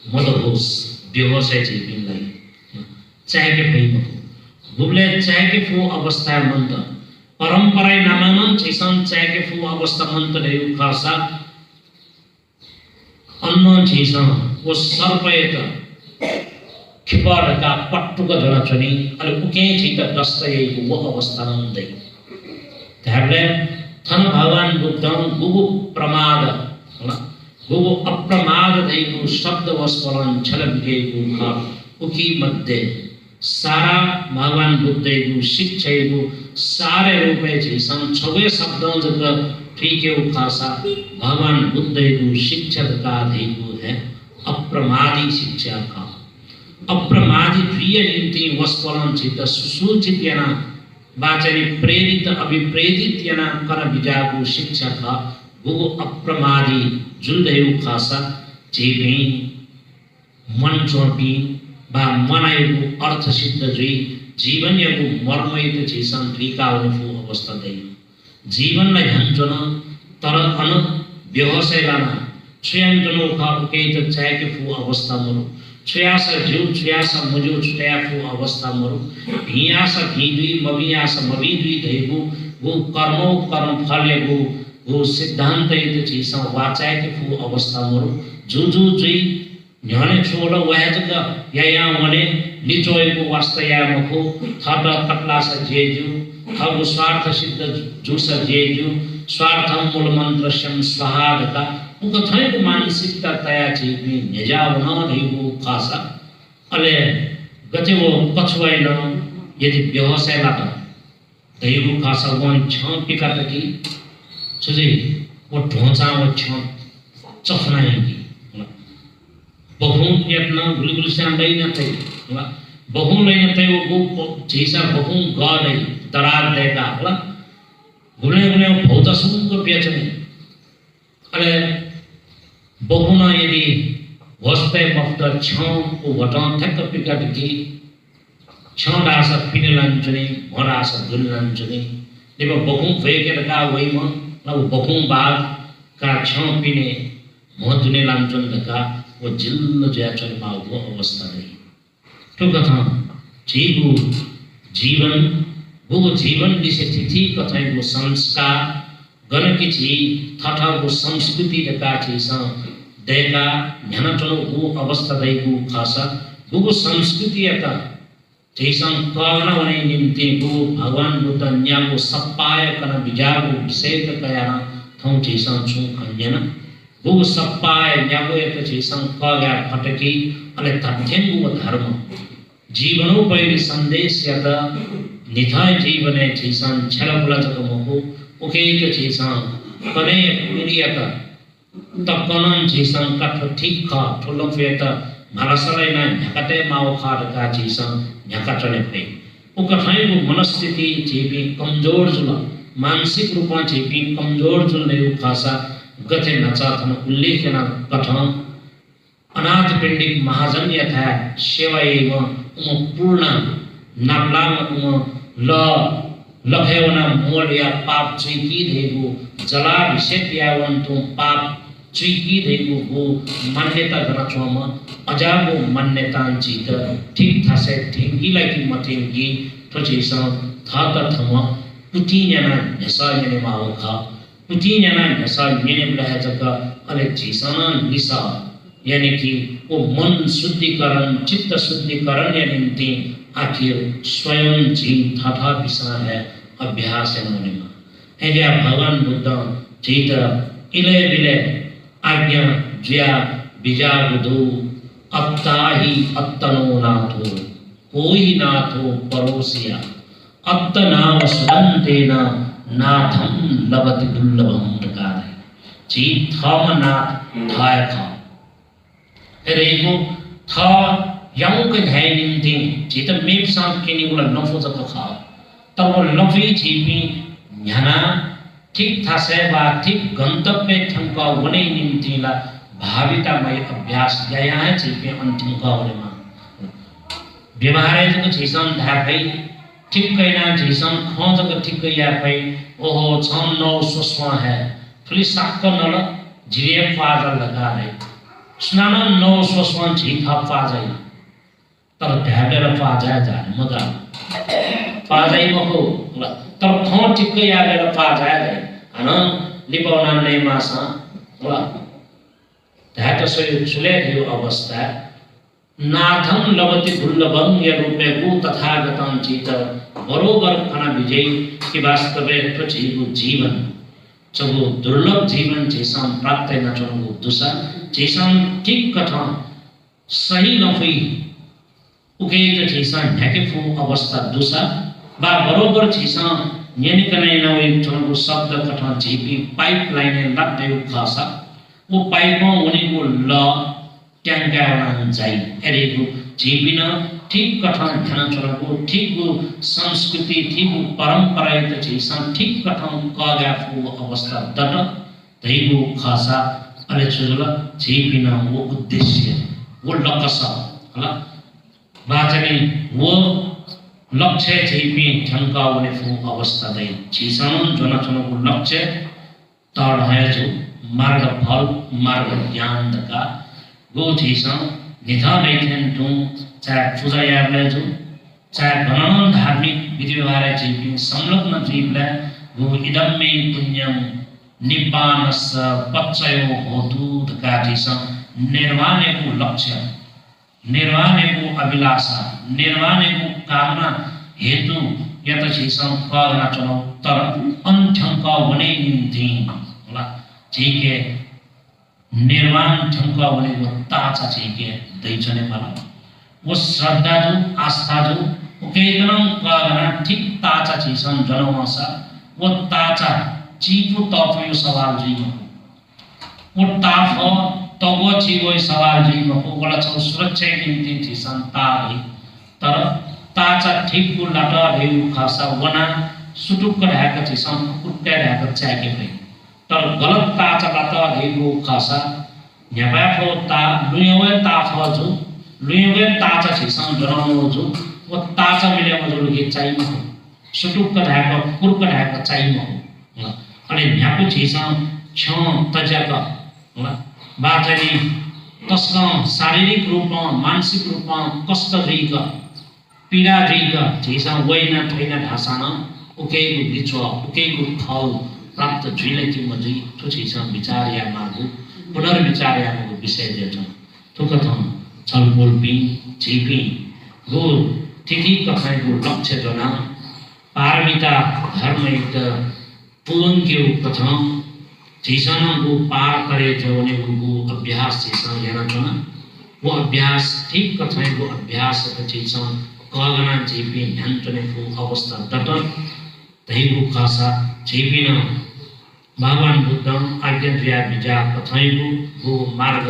S1: मदहोस बेहोश चेपी लाई चाहे के भाई गुबले चाहे के फो अवस्था मंत परंपरा नामन चेसन चाहे के फो अवस्था मंत रे खासा अन्न चेसन वो सर्पयत खिपर का पट्टुक जरा चनी अरे उके छित दस्तय वो अवस्था नंदै त्याबले थन भगवान बुद्धं गुगु प्रमाद गुगु अप्रमाद दैगु शब्द वस्पलन छलबिगेगु खा उकी मध्य सारा भगवान बुद्धैगु शिक्षैगु सारे रूपे जैसन छवे शब्दों जग ठीके खासा भगवान बुद्धैगु शिक्षक का दैगु है अप्रमादी शिक्षा का अप्रमादी प्रिय निम्ति वस्पलन चित्त सुसूचित याना वाचरी प्रेरित अभिप्रेरित याना कर विजागु शिक्षा का गुगु अप्रमादी जुलदेव खासा जेबी मन चोपी बा मनायु अर्थ सिद्ध जुई जीवन यगु मर्मयित चेसन रीका हुनु अवस्था दै जीवनलाई हन्जन तर अन व्यवसाय लाना स्वयं जनो खा उकेत चाहे के फु अवस्था मरु छयास जीव छयास मुजो छया फु अवस्था मरु भियास भिदुई मबियास मबिदुई दैगु वो कर्मो कर्म फल यगु वो सिद्धांत यत चीसा वाचाय के फु अवस्था मरु जुजु जुई न्याने छोड़ वह जग या मने निचोयको वास्तया मखो थट कटलास जेजु थब स्वार्थ सिद्ध जुस जेजु स्वार्थम मूल मंत्र शम स्वाहादका उनका थैको मानसिकता तया चीपी निजावना दैगु खासा अले गते वो कछुवाइन यदि व्यवसाय लाता दैगु खासा वन छ पिका तकी सुजी वो ढोंचा वो छ चफनाएंगी बहु यत्न गुलगुल से अंडई न थे बहु नहीं न थे वो जैसा बहु गॉड है दरार देगा होला गुले गुले बहुत असुख को बेचने अरे बहु न यदि वस्ते मफ्तर छां को वटान थक पिका की छां दास पिने लंचने भरास गुल लंचने देखो बहु वे के लगा वही म ना वो बहु बाग का छां पिने मोहतुने लंचन लगा वो जिल्ल जैचन मा वो अवस्था नहीं तो कथा जीवु जीवन वो जीवन दिसे तिथि कथा वो संस्कार गण किछि थथा वो संस्कृति का चीसा देगा ध्यान चलो वो अवस्था दैगु खासा वो संस्कृति का जैसा कावना वने निम्ति वो भगवान बुद्ध न्यागो सप्पाय कन विजागो विषय कयाना थौ जैसा छु खन्यना वो सप्पाय न्यागो एक जैसा काया फटकी अले तथ्यंगु धर्म जीवनोपयोगी संदेश यदा निथाय जीवने जैसा छलबुला जगमो उकेत जैसा कने पुरियता तपनन जैसा कथ ठीक खा ठुलो फेता भरसलाई ना झकटे माओ खार का जैसा झकटने पे उकठाई वो मनस्थिति जेबी कमजोर जुला मानसिक रूपा जेबी कमजोर जुलने खासा गथे नचाथन उल्लेखना कथन अनाथ पिंडिक महाजन यथा सेवा एवं पूर्ण नाप्लाङ ल लखेवना मोल या पाप चुकी देगु जलाभिषेक यावन्तु पाप चुकी देगु गो मान्यता गना छम अजाबो मान्यता जित ठीक थासे ठेंगीलाई कि मतेंगी थोचेसा था थम पुतिन्याना नेसा नेने मावखा पुतिन्याना नेसा नेने ब्लह जका अले जीसना निसा यानी कि वो मन शुद्धिकरण चित्त शुद्धिकरण या निम्ति आखिर स्वयं जी था विषय है अभ्यास होने में ऐसा भगवान बुद्ध जीत इले बिले आज्ञा ज्या बिजागुदु अत्ता ही अत्तनो नाथो कोई नाथो परोसिया अत्तनाव सुदंतेना नाथम लवति दुर्लभम प्रकार है जीत थम नाथ धाय था रेगो था yang ke hai ning ting jita mep sam kini ula nofo za kha tabo lofi jipi nyana ठीक थासे बा ठीक गंतव्य ठंका वने ning ला भाविता मय अभ्यास गया है जिपे अंतिम का वने मा व्यवहार जग जिसन धा भई ठीक कैना जिसन खो जग ठीक गया भई ओहो छम नौ सुस्वा है फुली साक नल जिरे फाजा लगा है स्नान नौ सुस्वा जी था फाजा तर ढाबेर फाजा जा मजा फाजा मको तर खो ठीक यालेर फाजा जा हन लिपाउना नै मासा होला ढाट सय सुले यो अवस्था नाथम लवति दुर्लभम या रूपे को तथागतम चित बरोबर खाना विजय कि वास्तवे प्रचिगु जीवन चगु दुर्लभ जीवन जैसा प्राप्त न चगु दुसा जैसा ठीक कथा सही नफी उके जैसा ढके फु अवस्था दुसा बा बरोबर जैसा यानी कने न वे चगु शब्द कथा जीपी पाइपलाइन लग देउ खासा वो पाइपमा उनी को ल ट्याङ्कामा जाई एरेको जीविन ठीक कथा ध्यान चलको ठीक संस्कृति ठीक परंपरा त जैसा ठीक कथा कागाफु अवस्था दट दैगु खासा अले छुजल जीविन वो उद्देश्य वो लक्ष्य होला बाचनी वो लक्ष्य जीवि ठंकाउने फु अवस्था दै जीसन जनचनको लक्ष्य तड है जो मार्ग फल मार्ग ज्ञान का गो जीसा निधान ऐठन तू चाहे पूजा याबले जो चाहे गणन धार्मिक विधि व्यवहार जीवि संलग्न जीवले गो इदम में पुण्यम निपानस पच्चयो होतु का जीसा निर्वाणे को लक्ष्य निर्वाणे को अभिलाषा निर्वाणे को कामना हेतु यत जीसा कागना चलो तर अंठंका वने निंति होला ठीक है निर्वाण ठंका वने वो ताचा ठीक है दैचने वाला वो श्रद्धा जो आस्था जो उकेतनम कागना ठीक ताचा जीसन जनमासा वो ताचा चीपु तफयो सवाल जी वो ताफो तगो चीवो सवाल जी मको वला छ सुरक्षा निम्ति जीसन ताही तर ताचा ठीक को लाटा भेउ खासा वना सुटुक ढाका जीसन कुट्टा ढाका चाके भई तर गलत ताचाबाट हेगु खासा न्याबाफो ता लुयवे ताफो जो लुयवे ताचा छिसन जनाउनु जो वो ताचा मिले मजो के चाहिम सुटुक ढाका कुर्क ढाका चाहिम अनि न्यापु छिसन छ तजाका बाचनी तस्का शारीरिक रूपमा मानसिक रूपमा कष्ट दिगा पीडा दिगा छिसन वैना थैना ढासाना उकेगु बिचो उकेगु फल प्राप्त जुइलेति मजै थुछिसा विचार या मागु पुनर्विचार या मागु विषय देछ थुकथम छलफल पि जीपी गो तिथि कथाको लक्ष्य जना पारमिता धर्म एक पुलंग्यो कथम जीसना गो पार करे जवने गो अभ्यास जीसन याना जना वो अभ्यास ठीक कथाको अभ्यास जीसन कगना जीपी ध्यानचने को अवस्था दट तैगु खासा जीपिन भगवान बुद्ध आज्ञा विजा कथाइगु गो मार्ग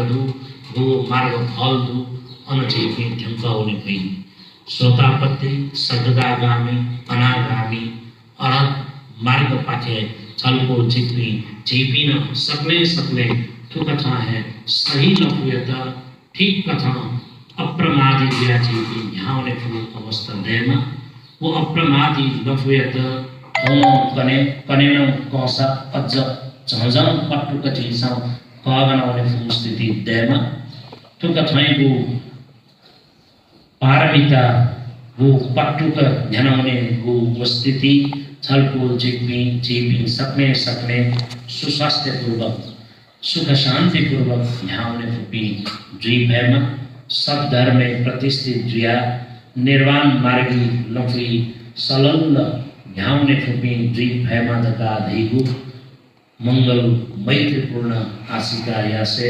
S1: फल दु अनजीवी ठंकाउने भई श्रोतापत्ति सगदागामी अनागामी अरहत मार्ग पाथे छलको चित्वी जीपिन सकले तो कथा है सही लपुयता ठीक कथा अप्रमादी जीपी यहाँ अवस्था देना वो अप्रमादी लफुयत होनो कनेनो कौसा अज्ज झझं पट्टुक झिसं कगनाउने फुस्थिति देमा तो कथाइको पारमिता वो पट्टुक झनाउने वो स्थिति छलफल चेपी सक्ने सुस्वास्थ्य पूर्वक सुख शांति पूर्वक झ्याउने फुपी द्वीपमा सब धर्म प्रतिष्ठित द्रिया निर्वाण मार्गी लफी सलल झ्याउने फुपी द्वीपमा धका धैगु मंगल मैत्रीपूर्ण आशिका यासे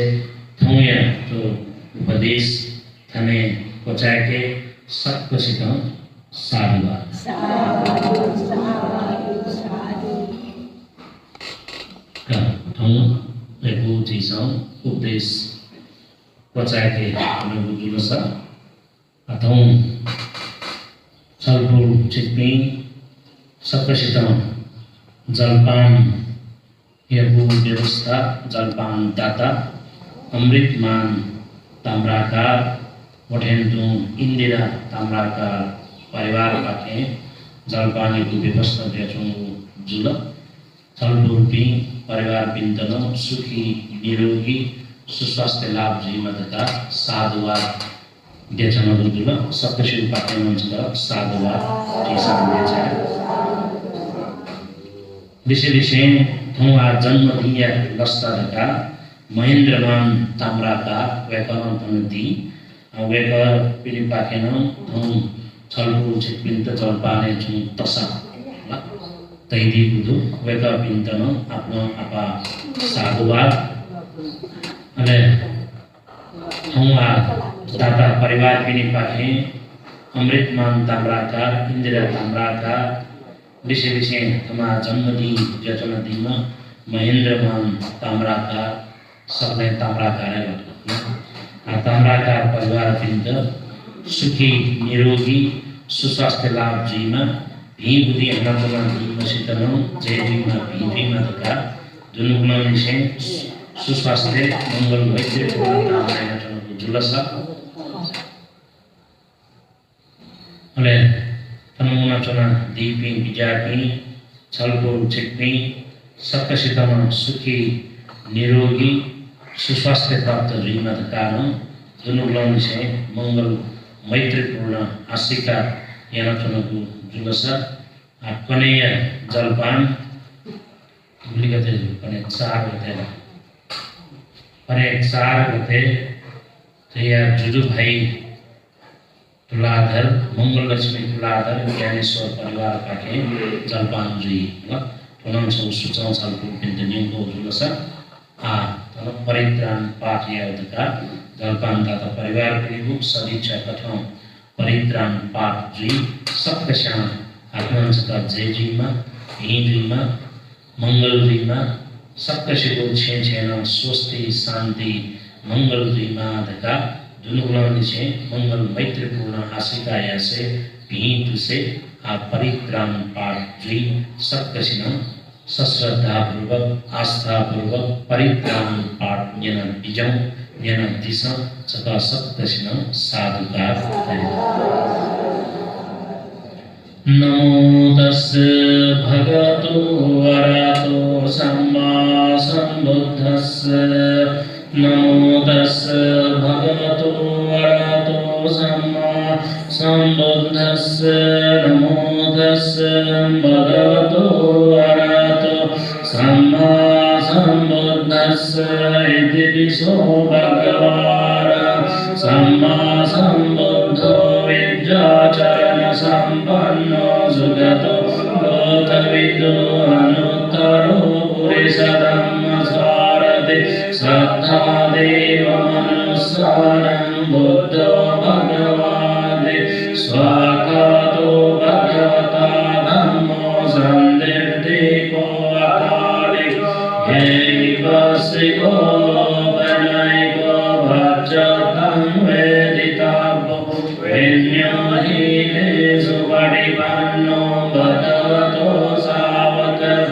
S1: थौया तो उपदेश थने पचाके सबको सिका साधुवाद का थौ एको चीज़ों उपदेश पचाके हमें जुलसा अथवा छलफल चित्ती सबको सिका जलपान यह व्यवस्था जलपान दाता अमृतमान ताम्राकार वठेन्दु इंदिरा ताम्राकार परिवार पाके जलपानी को व्यवस्था दियाचुं जुल छलफल परिवार पिंतन सुखी निरोगी सुस्वास्थ्य लाभ जीवनका साधुवाद दियाचुं जुल सप्तशिव पाके मंचला साधुवाद जीवन दियाचा विशेष थोआ जन्म दिया लस्ता महेन्द्रमान ताम्राका व्याकरण पनती व्याकर पिली पाकेन थौ छलफल चित्पिन्त जलपाने छु तसा तैदी बुधु व्याकर पिन्तन आफ्नो आपा साधुवाद अले थौआ दाता परिवार पिली पाके अमृतमान ताम्राका इंदिरा ताम्राका विशेष हमारा जन्मदिन जन्मदिन में महेन्द्रमान ताम्राकार सबने ताम्राकार है ताम्राकार परिवार पिंड सुखी निरोगी सुस्वास्थ्य लाभ जीमा भी बुद्धि हमारा जीवन सितनो जय जीमा भी मधका दुनुगुना निशे सुस्वास्थ्य मंगल मैत्री पूर्णता आएगा जन्म जुलसा अले तनुगुना चुना दीपी बिजापी छलफल चित्ती सक्कसितमा सुखी निरोगी सुस्वास्थ्य प्राप्त रीमत कारण दुनुगुलाउन से मंगल मैत्रीपूर्ण आशिका याना चुनाको जुलसा कनेय जलपान भूलिगते कने 4 गते कने 4 गते तया जुजु भाई तुलाधर मंगल लक्ष्मी तुलाधर ज्ञानेश्वर परिवार पाके जलपान जी तुलम सौ सुचाउ सालको पिन्तनियम को जुलसा तन परित्राण पाठ यावदका जलपान दाता परिवार पिलिगु सदिच्छा कथम परित्राण पाठ जी सबकशा आत्मंसका जय जीमा ही जीमा मंगल जीमा सबकशिको छेन स्वस्ति शांति मंगल जीमा धका दुनुगुलाउन से मंगल मैत्रीपूर्ण आशिका से भींट से परित्राण पाठ जी सबकसिना सश्रद्धा पूर्वक आस्था पूर्वक परित्राण पाठ जना बिजौ जना दिशा सका सबकसिना साधुकार नमो तस्से भगवतो अरहतो सम्मा सम्बुद्धस्से नमो तस्से भगवतो अरहतो सम्मा सम्बुद्धस्से नमो तस्से भगवतो अरहतो सम्मा सम्बुद्धस्से इति विशो भगवान् सम्मा सम्बुद्धो विद्याचरण सम्पन्नो सुगतो लोकविदो अनुत्तरो पुरुषधम्म सारथि श्रद्धा देव मनुस्सारं बुद्धो भगवान् स्वागतो भगवता धम्मो सन्दिर्धिको अकालिको हेयवसिको वनैको भजतं वेदिताभो वेन्यो हि देशु पडिपन्नो भगवतो सावकः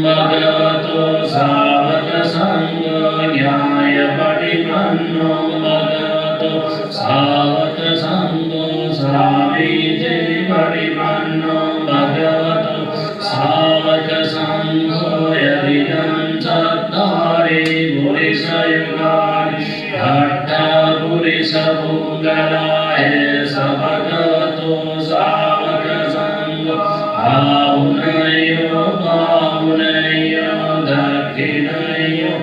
S1: भगवतो सावक संगो न्याय पडिपन्नो
S2: पुरुषयुगानि अट्टपुरुषपुङ्गलाय सभगतो सावकसङ्गो आहुनयो बाहुनयो दक्षिणयो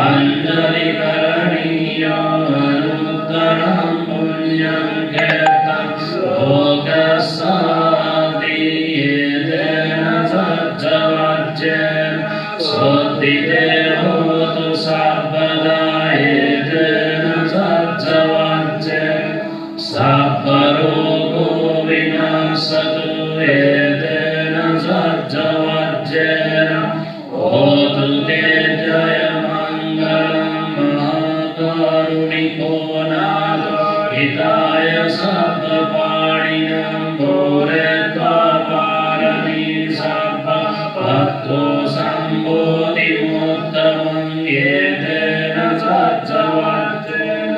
S2: अञ्जलिकरणीयो अनुत्तरं पुण्यं कीर्तं लोकसादियेतेन सज्जवाच्येन सोत्तिदेवोतु सर्वदा एतेन सज्जवाच्येन सब्बरोगो विनाशतु एतेन सज्जवाच्येन होतु ते जयमङ्गलं महाकारुणिको नाथ हिताय सर्वपाणिनं भूरेत्वापारमी सर्वभक्तो सम्बोधिमुत्तमं एतेन सज्जवाच्येन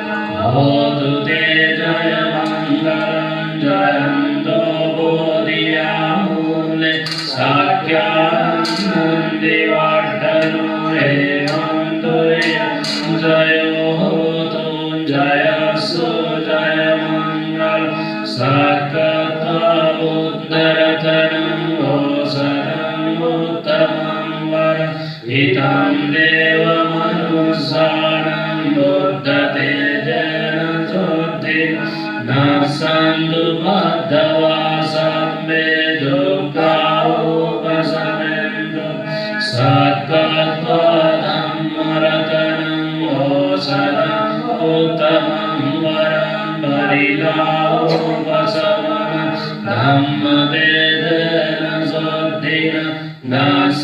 S2: होतु ते जयमङ्गलं जयन्तो बोधियामूले साख्यानन्दिवर्धनो हेमन्तु जयो होतु जयसु जयमङ्गल सकत्वोत्तरतनं ओषधम् उत्तमं वर हितं देवमनुसारं बुद्धतेजेन शुद्धिः न सन्तु बद्धवासं मे दुःखावोपशमन्तु सत्त्वधम्मरतनं ओषधम् उत्तमं वरं परिलाभोपशमनं धम्मतेजेन शुद्धिः न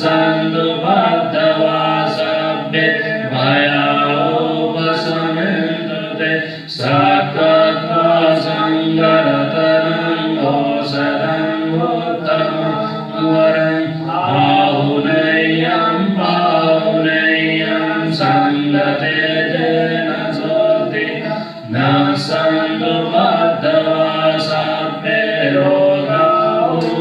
S2: सन्तु बद्धवासभ्ये भयावोपशमन्तु ते सकत्वसङ्गरतनं ओषधम् उत्तमं वरं आहुनय्यं पाहुनय्यं सङ्गतेजेन शुद्धिः न सन्तु बद्धवासभ्ये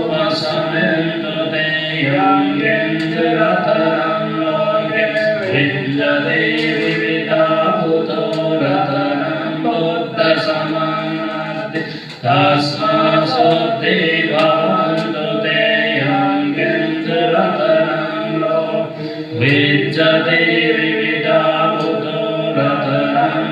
S2: रोगोपशमन्तु ते यं किञ्चिरतनं लोके विद्यते विविधाभूतो रतनं बुद्धसमानस्ति तस्मात् शुद्धिः भवन्तु ते यं किञ्चिरतनं लोके विद्यते विविधाभूतो रतनं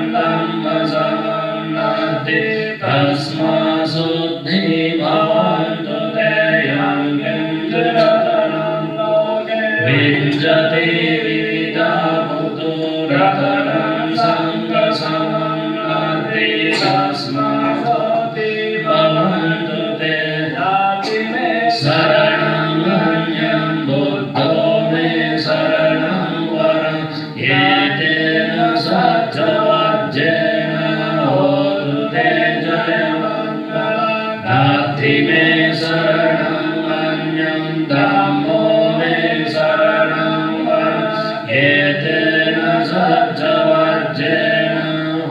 S2: धम्मसमानस्ति तस्मात् शुद्धिः भवन्तु ते यं किञ्चिरतनं लोके विद्यते विविधाभूतो रतनं सङ्गसमानस्ति तस्मात् शुद्धिः भवन्तु ते शरणं अन्यं बुद्धो मे शरणं वरं एतेन सज्जवाच्येन होतु ते जयमङ्गलं नास्ति मे शरणं अन्यं धम्मो मे शरणं वरं एतेन सज्जवाच्येन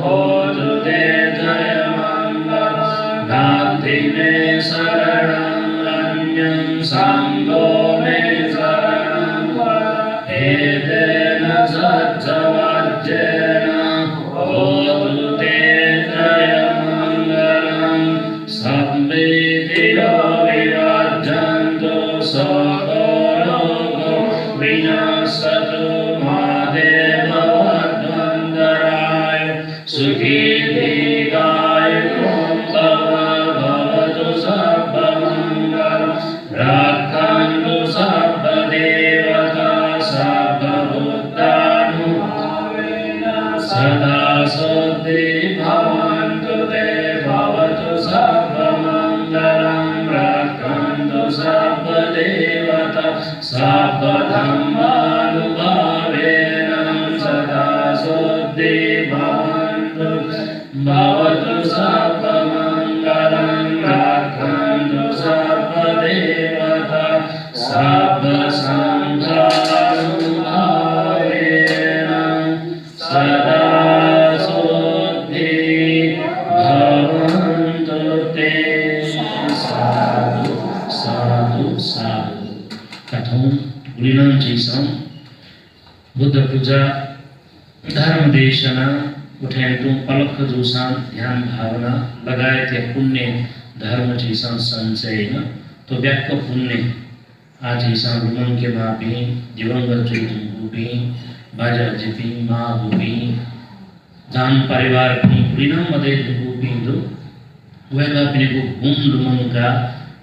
S2: होतु ते जयमङ्गलं नास्ति मे शरणं अन्यं सङ्गो मे शरणं वरं एतेन सज्जवाच्येन होतु ते जयमङ्गलं सम्मेतिरो विराजन्तु सगौरवो विनाशतु महादेव वन्दराय सुखी दीर्घाय भवतु सर्वमङ्गलं रक्षन्तु सर्वदेवता सर्वभूतानुभावेन सदा शुद्धिः भवन्तु ते भवतु सर्वमङ्गलं रक्षन्तु सर्वदेवता सर्वधर्मानुभावेन सदा शुद्धिः भवतु सर्वमङ्गलं रक्षन्तु सर्वदेवता सर्वसङ्घानुभावेन सदा शुद्धिः भवन्तु ते। साधु साधु साधु। कथं गुणिनाम जैसा बुद्ध पूजा
S1: धर्म देशना उठ्यान्तु पलक जोसान ध्यान भावना लगायत या पुण्य धर्म चिसा संचयन तो व्यापक पुण्य आज चिसा लुमंग के मापी दिवंगत चुपी बाजा जिपी माँ बुपी जान परिवार की पुरीना मदे बुपी दो वेगा पिने को घूम लुमंग का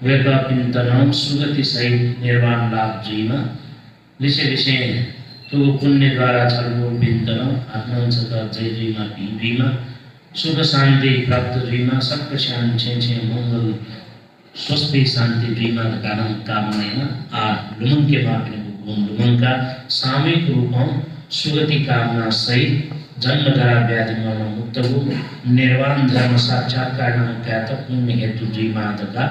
S1: वेगा पिन तनाव सुगति सहित निर्वाण लाभ जीना लिसे लिसे तो पुण्य द्वारा चलने बिंदन आत्मांशका जय जीमा पीमा सुख शांति प्राप्त जीमा सबका शांति छे मंगल स्वस्थ शांति जीमा कारण कामना आ लुमंग के मापने को लुमंग का सामूहिक रूप सुगति कामना सहित जन्म जरा व्याधि मरण मुक्त हो निर्वाण धर्म साक्षात्कार क्या पुण्य हेतु जीमा का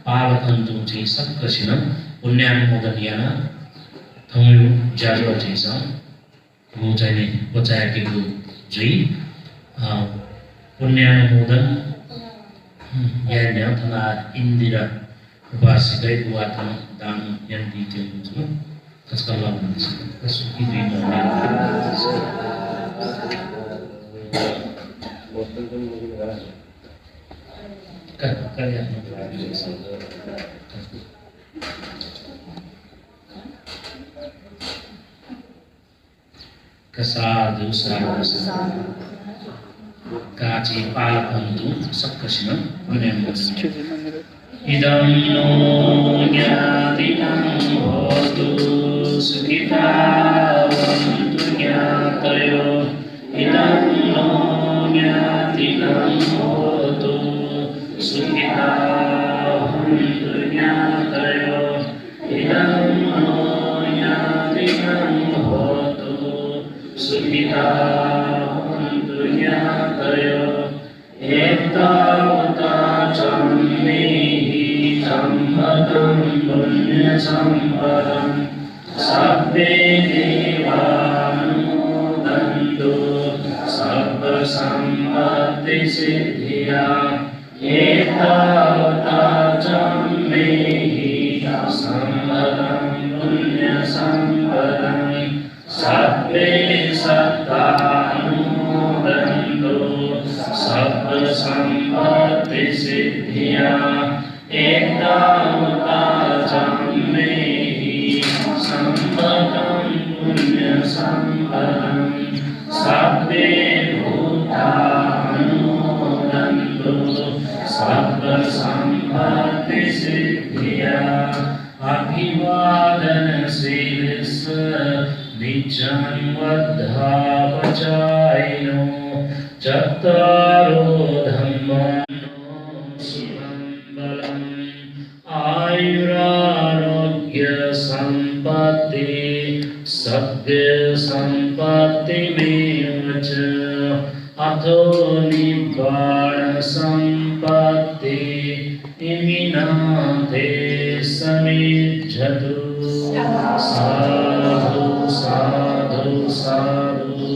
S1: पावकंतु चे सबका शिनम पुण्यानुमोदन याना थमयो जालो जैसा वो चाहिए बचाया कि वो जी पुण्यानुमोदन यह नहीं था इंदिरा उपासिका हुआ था दान यंत्री थे उसमें कसका लाभ नहीं कसुकी जी साधु साधु काची पालकंतु सक्कशिनं पुण्यमोदन इदं नो ज्ञातिनं भवतु सुखितावन्तु ज्ञातयो इदं नो ज्ञातिनं भवतु सुखितावन्तु ज्ञातयो इदं नो ज्ञातिनं भवतु सुखितावन्तु ज्ञातयो एतावता चम्मेहि सम्पदं पुण्यसम्पदं सब्बे देवानुमोदन्तु सर्वसम्पत्तिसिद्धिया एतावता चम्मेहि सम्पदं पुण्यसम्पदं सब्बे सत्तानुमोदन्तु सर्वसम्पत्तिसिद्धिया एतावता चम्मेहि सम्पदं पुण्यसम्पदं सब्बे भूतानुमोदन्तु सर्वसम्पत्तिसिद्धिया अभिवादनशीलस्य नित्यं वद्धापचायिनो चत्तारो धम्मानो सुखं बलम् आयुरारोग्य सम्पत्ति सद्य सम्पत्तिमेव च अथो निब्बाण सम्पत्ति इमिनां ते समिज्झतु साधु साधु साधु